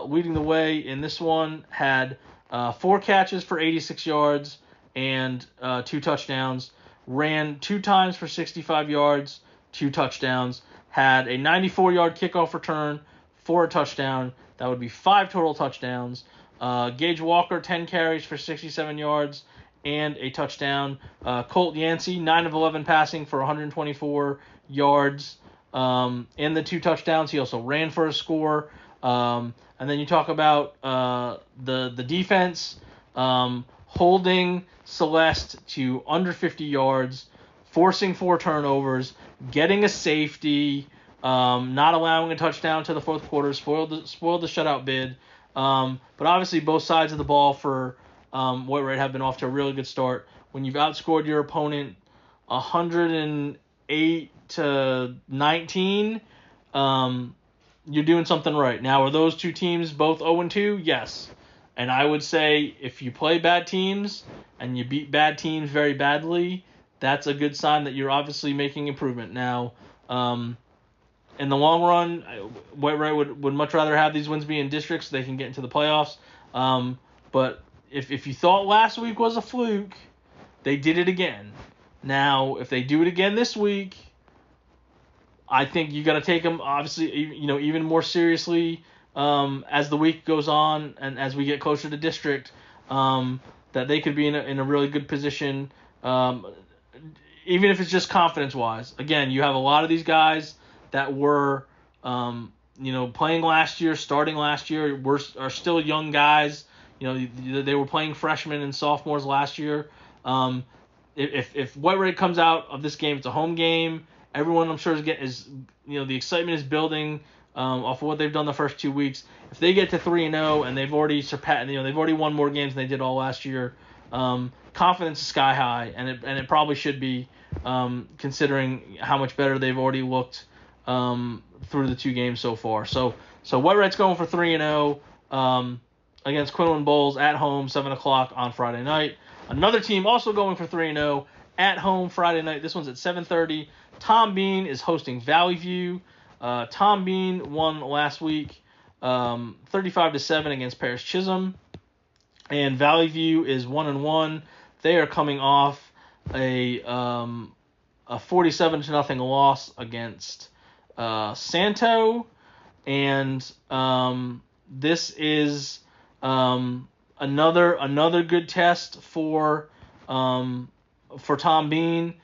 leading the way in this one had 4 catches for 86 yards and 2 touchdowns. Ran 2 times for 65 yards, 2 touchdowns. Had a 94-yard kickoff return for a touchdown. That would be 5 total touchdowns. Gage Walker, 10 carries for 67 yards and a touchdown. Colt Yancey, 9 of 11 passing for 124 yards and the 2 touchdowns. He also ran for a score. And then you talk about the defense holding Celeste to under 50 yards, forcing 4 turnovers, getting a safety, not allowing a touchdown to the fourth quarter, spoiled the shutout bid. But obviously both sides of the ball for White Red have been off to a really good start. When you've outscored your opponent 108-19, you're doing something right. Now, are those two teams both 0-2? Yes. And I would say if you play bad teams and you beat bad teams very badly, that's a good sign that you're obviously making improvement. Now, in the long run, White Wright would much rather have these wins be in districts so they can get into the playoffs. But if you thought last week was a fluke, they did it again. Now, if they do it again this week, I think you got to take them obviously, even more seriously as the week goes on and as we get closer to district. That they could be in a really good position, even if it's just confidence wise. Again, you have a lot of these guys that were playing last year, starting last year, are still young guys. They were playing freshmen and sophomores last year. If White Wright comes out of this game, it's a home game. Everyone, I'm sure, the excitement is building off of what they've done the first 2 weeks. If they get to 3-0 and they've already surpassed, they've already won more games than they did all last year, confidence is sky high, and it probably should be, considering how much better they've already looked through the 2 games so far. So White Wright's going for 3-0 against Quinlan Bowles at home, 7:00 on Friday night. Another team also going for 3-0 at home Friday night. This one's at 7:30. Tom Bean is hosting Valley View. Tom Bean won last week 35-7 against Paris Chisholm. And Valley View is 1-1. They are coming off a 47-0 loss against Santo. And this is another good test for Tom Bean.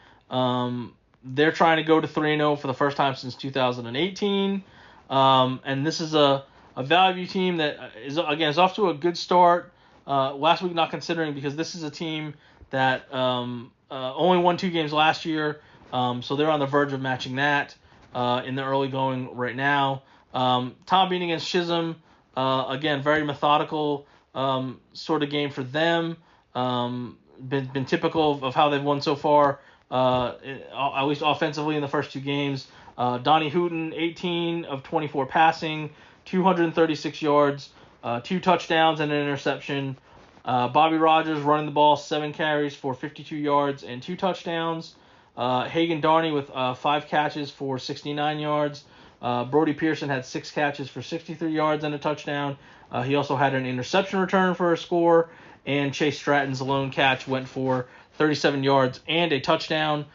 They're trying to go to 3-0 for the first time since 2018. And this is a Valley View team that is off to a good start. Last week not considering, because this is a team that only won 2 games last year. So they're on the verge of matching that in the early going right now. Tom Bean against Chisholm, again, very methodical sort of game for them. Been typical of how they've won so far, at least offensively in the first 2 games. Donnie Hooten, 18 of 24 passing, 236 yards, 2 touchdowns and an interception. Bobby Rogers running the ball, 7 carries for 52 yards and 2 touchdowns. Hagan Darney with 5 catches for 69 yards. Brody Pearson had 6 catches for 63 yards and a touchdown. He also had an interception return for a score. And Chase Stratton's lone catch went for 37 yards and a touchdown.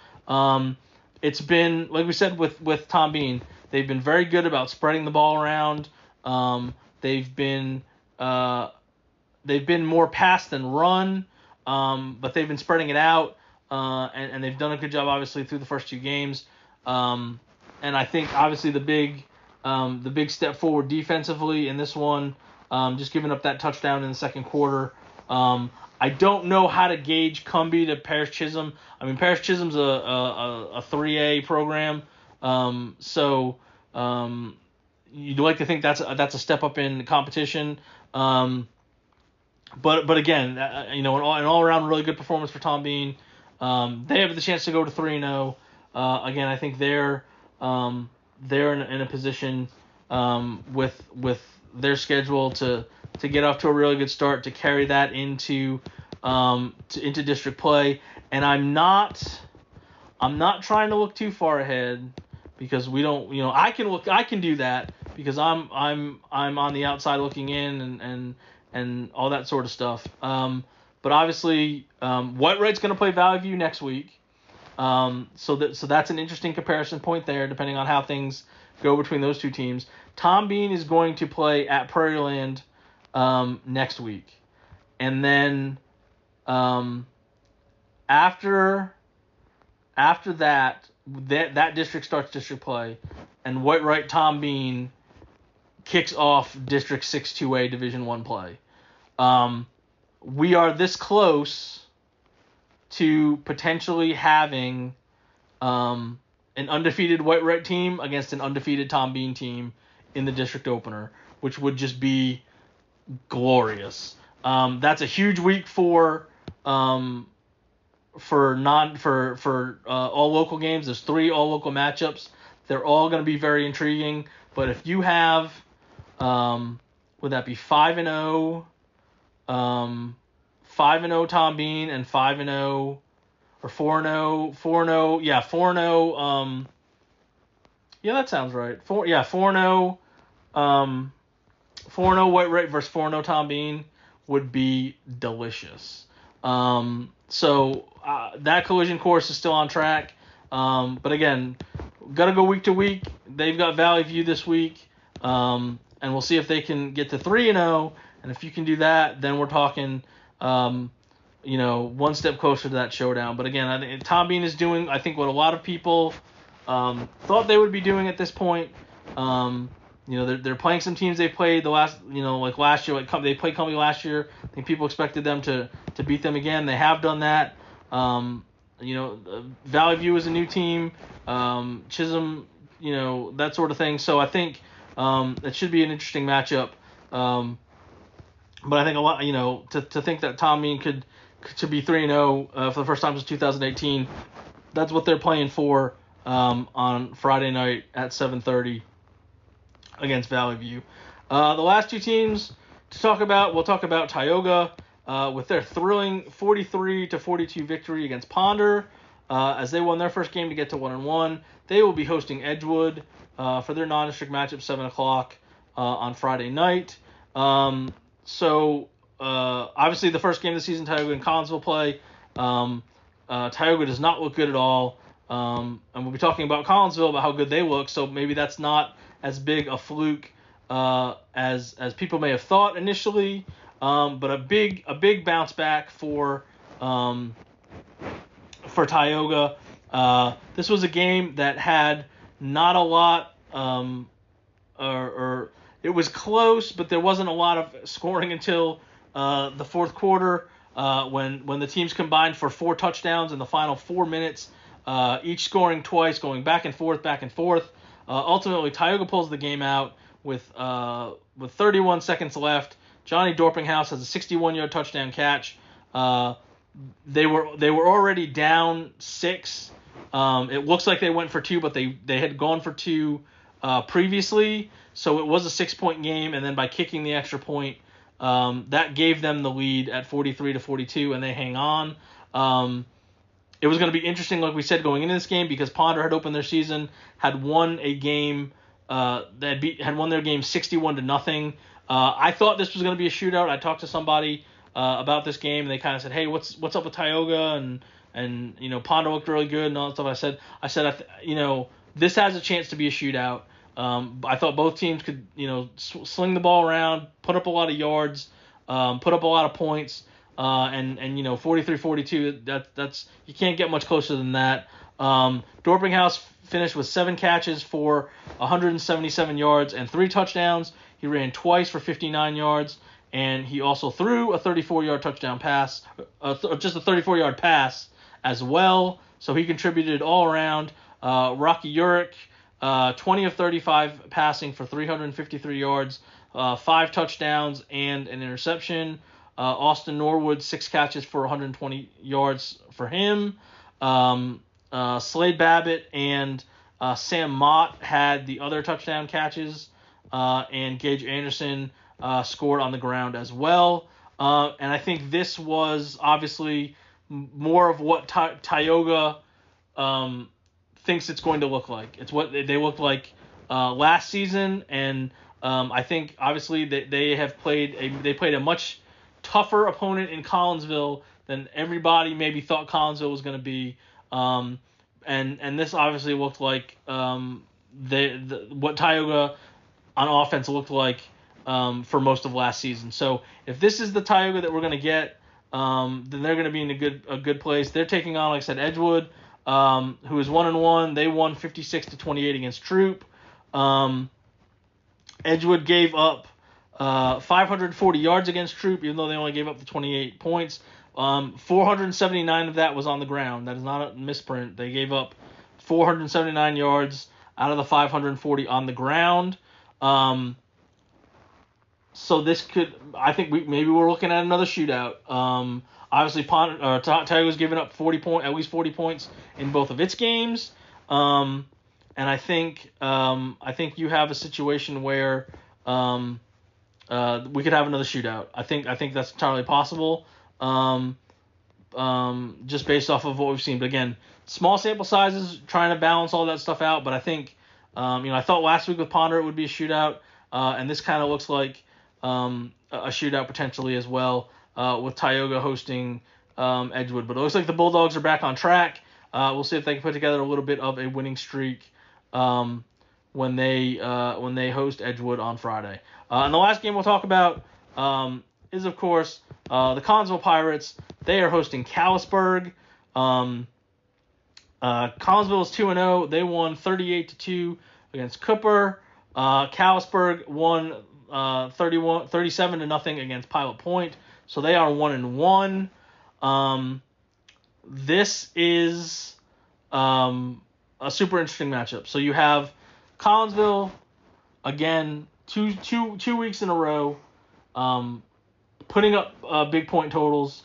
It's been, like we said with Tom Bean, they've been very good about spreading the ball around. They've been more pass than run, but they've been spreading it out, and they've done a good job, obviously, through the first 2 games. And I think, obviously, the big step forward defensively in this one, just giving up that touchdown in the second quarter. I don't know how to gauge Cumbie to Paris Chisholm. I mean, Paris Chisholm's a 3A program, so you'd like to think that's a step up in competition. But again, an all around really good performance for Tom Bean. They have the chance to go to 3-0. Again, I think they're in a position with their schedule to get off to a really good start, to carry that into district play. And I'm not trying to look too far ahead, because we don't, I can do that because I'm on the outside looking in and all that sort of stuff. But obviously, White Wright's going to play Valley View next week. So that's an interesting comparison point there, depending on how things go between those 2 teams. Tom Bean is going to play at Prairieland next week. And then after that district starts district play, and White Wright Tom Bean kicks off District 6 2A Division 1 play. We are this close to potentially having an undefeated White Wright team against an undefeated Tom Bean team in the district opener, which would just be glorious. That's a huge week for all local games. There's 3 all local matchups. They're all going to be very intriguing. But if you have, would that be 5-0 5-0 Tom Bean and 5-0 or 4-0. Yeah, 4-0. Yeah, that sounds right. 4-0. 4-0 White Right versus 4-0 Tom Bean would be delicious. So that collision course is still on track. But again, got to go week to week. They've got Valley View this week. And we'll see if they can get to 3-0. And if you can do that, then we're talking, one step closer to that showdown. But again, I think Tom Bean is doing, I think, what a lot of people thought they would be doing at this point. They're playing some teams they played the last, like last year. They played Company last year. I think people expected them to beat them again. They have done that. Valley View is a new team. Chisholm, that sort of thing. So I think it should be an interesting matchup. But I think a lot, to think that Tom Bean could be 3-0 for the first time since 2018. That's what they're playing for on Friday night at 7:30 against Valley View. The last two teams to talk about, we'll talk about Tioga with their thrilling 43-42 victory against Ponder as they won their first game to get to 1-1. They will be hosting Edgewood for their non-district matchup 7:00 on Friday night. So obviously the first game of the season, Tioga and Collinsville play. Tioga does not look good at all. And we'll be talking about Collinsville, about how good they look. So maybe that's not as big a fluke as people may have thought initially. But a big bounce back for Tioga. This was a game that had not a lot, or it was close, but there wasn't a lot of scoring until the fourth quarter when the teams combined for 4 touchdowns in the final 4 minutes, each scoring twice, going back and forth. Ultimately, Tioga pulls the game out with 31 seconds left. Johnny Dorpinghouse has a 61-yard touchdown catch. They were already down 6. It looks like they went for 2, but they had gone for 2 previously, so it was a 6-point game. And then by kicking the extra point, that gave them the lead at 43-42, and they hang on. It was going to be interesting, like we said, going into this game because Ponder had opened their season, had won a game, had won their game 61-0. I thought this was going to be a shootout. I talked to somebody about this game, and they kind of said, "Hey, what's up with Tioga?" And Ponder looked really good and all that stuff. I said, this has a chance to be a shootout. I thought both teams could, sling the ball around, put up a lot of yards, put up a lot of points. And 43-42, that's you can't get much closer than that. Dorpinghouse finished with 7 catches for 177 yards and 3 touchdowns. He ran twice for 59 yards, and he also threw a 34-yard touchdown pass, just a 34-yard pass as well. So he contributed all around. Rocky Urich, 20 of 35 passing for 353 yards, 5 touchdowns and an interception. Austin Norwood, 6 catches for 120 yards for him. Slade Babbitt and Sam Mott had the other touchdown catches, and Gage Anderson scored on the ground as well. And I think this was obviously more of what Tioga thinks it's going to look like. It's what they looked like last season, and I think obviously they played a much tougher opponent in Collinsville than everybody maybe thought Collinsville was going to be. And this obviously looked like what Tioga on offense looked like for most of last season. So if this is the Tioga that we're going to get, then they're going to be in a good place. They're taking on, like I said, Edgewood, who is 1-1. They won 56-28 against Troop. Edgewood gave up 540 yards against Troop, even though they only gave up the 28 points. 479 of that was on the ground. That is not a misprint. They gave up 479 yards out of the 540 on the ground. So this could, I think maybe we're looking at another shootout. Obviously, Tioga's given up at least 40 points in both of its games. And I think you have a situation where we could have another shootout. I think that's entirely possible. Just based off of what we've seen. But again, small sample sizes, trying to balance all that stuff out. But I think, I thought last week with Ponder it would be a shootout, and this kind of looks like a shootout potentially as well, with Tioga hosting Edgewood. But it looks like the Bulldogs are back on track. We'll see if they can put together a little bit of a winning streak when they host Edgewood on Friday. And the last game we'll talk about is, of course, the Collinsville Pirates. They are hosting Callisburg. Collinsville is 2-0. They won 38-2 against Cooper. Callisburg won 37-0 against Pilot Point. So they are 1-1. This is a super interesting matchup. So you have Collinsville again, two weeks in a row, putting up big point totals,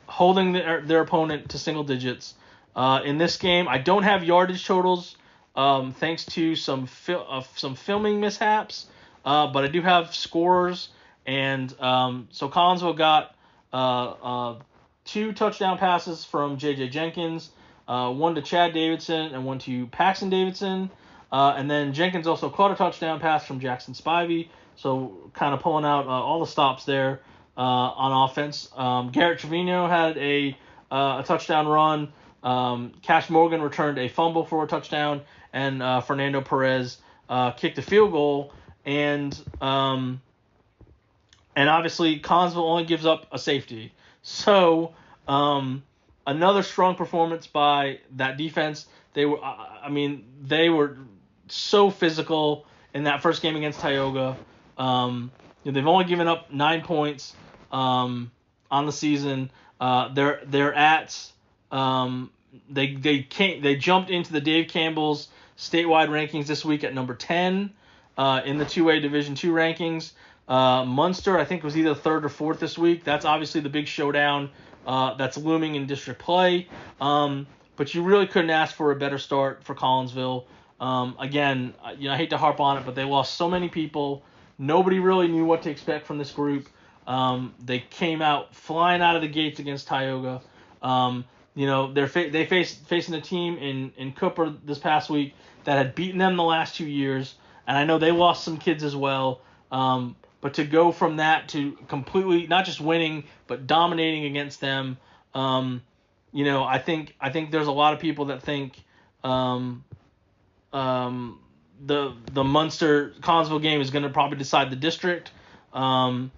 holding their opponent to single digits. In this game, I don't have yardage totals, thanks to some filming mishaps, but I do have scores, and so Collinsville got 2 touchdown passes from J.J. Jenkins, one to Chad Davidson and one to Paxton Davidson, and then Jenkins also caught a touchdown pass from Jackson Spivey, so kind of pulling out all the stops there on offense. Garrett Trevino had a touchdown run. Cash Morgan returned a fumble for a touchdown, and Fernando Perez kicked a field goal. And obviously Collinsville only gives up a safety. So another strong performance by that defense. They were so physical in that first game against Tioga. They've only given up 9 points on the season. They're at they jumped into the Dave Campbell's statewide rankings this week at number 10 in the 2A Division II rankings. Munster, I think, was either 3rd or 4th this week. That's obviously the big showdown that's looming in district play. But you really couldn't ask for a better start for Collinsville. Again, I hate to harp on it, but they lost so many people. Nobody really knew what to expect from this group. They came out flying out of the gates against Tioga. They facing a team in Cooper this past week that had beaten them the last 2 years, and I know they lost some kids as well. But to go from that to completely not just winning but dominating against them, I think there's a lot of people that think the Munster Collinsville game is going to probably decide the district. But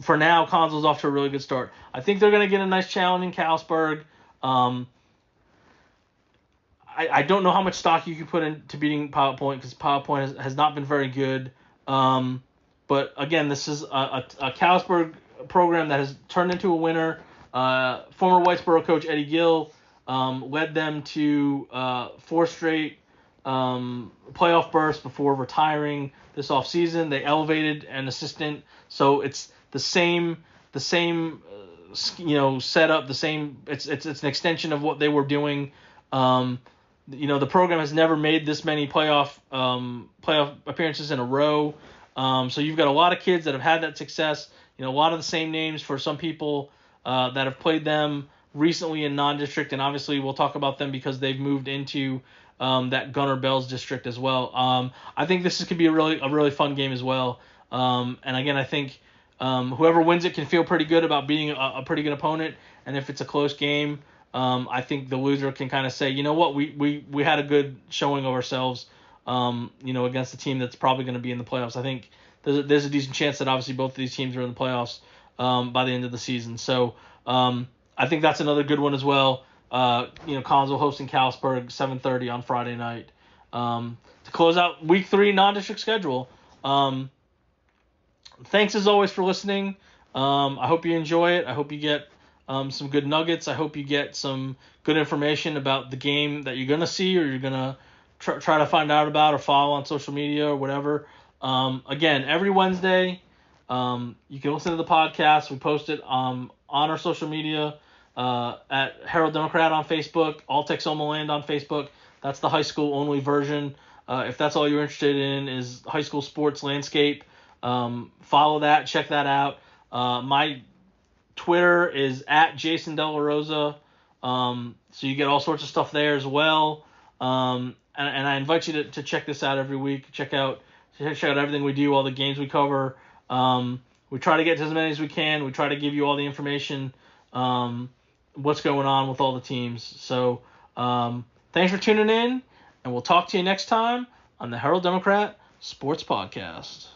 for now, Collinsville's off to a really good start. I think they're going to get a nice challenge in Callisburg. I don't know how much stock you can put into beating Pilot Point because Pilot Point has not been very good. But again, this is a Callisburg program that has turned into a winner. Former Whitesboro coach Eddie Gill led them to 4 straight playoff berths before retiring this offseason. They elevated an assistant, so it's the same setup. The same. It's an extension of what they were doing. The program has never made this many playoff appearances in a row. So you've got a lot of kids that have had that success. A lot of the same names for some people that have played them recently in non-district, and obviously we'll talk about them because they've moved into that Gunner Bells district as well. I think this could be a really fun game as well. And again, I think whoever wins it can feel pretty good about beating a pretty good opponent. And if it's a close game, I think the loser can kind of say, you know what, we had a good showing of ourselves, against a team that's probably going to be in the playoffs. I think there's a decent chance that obviously both of these teams are in the playoffs by the end of the season. So I think that's another good one as well. Collinsville hosting Callisburg 7:30 on Friday night to close out Week 3 non-district schedule. Thanks as always for listening. I hope you enjoy it. I hope you get some good nuggets. I hope you get some good information about the game that you're going to see or you're going to try to find out about or follow on social media or whatever. Again, every Wednesday, you can listen to the podcast. We post it on our social media at Herald Democrat on Facebook, All-Texomaland on Facebook. That's the high school only version. if that's all you're interested in is high school sports landscape, follow that, check that out. My Twitter is at Jason De La Rosa, so you get all sorts of stuff there as well. And I invite you to check this out every week. Check out everything we do, all the games we cover. We try to get to as many as we can. We try to give you all the information, what's going on with all the teams. So thanks for tuning in, and we'll talk to you next time on the Herald Democrat Sports Podcast.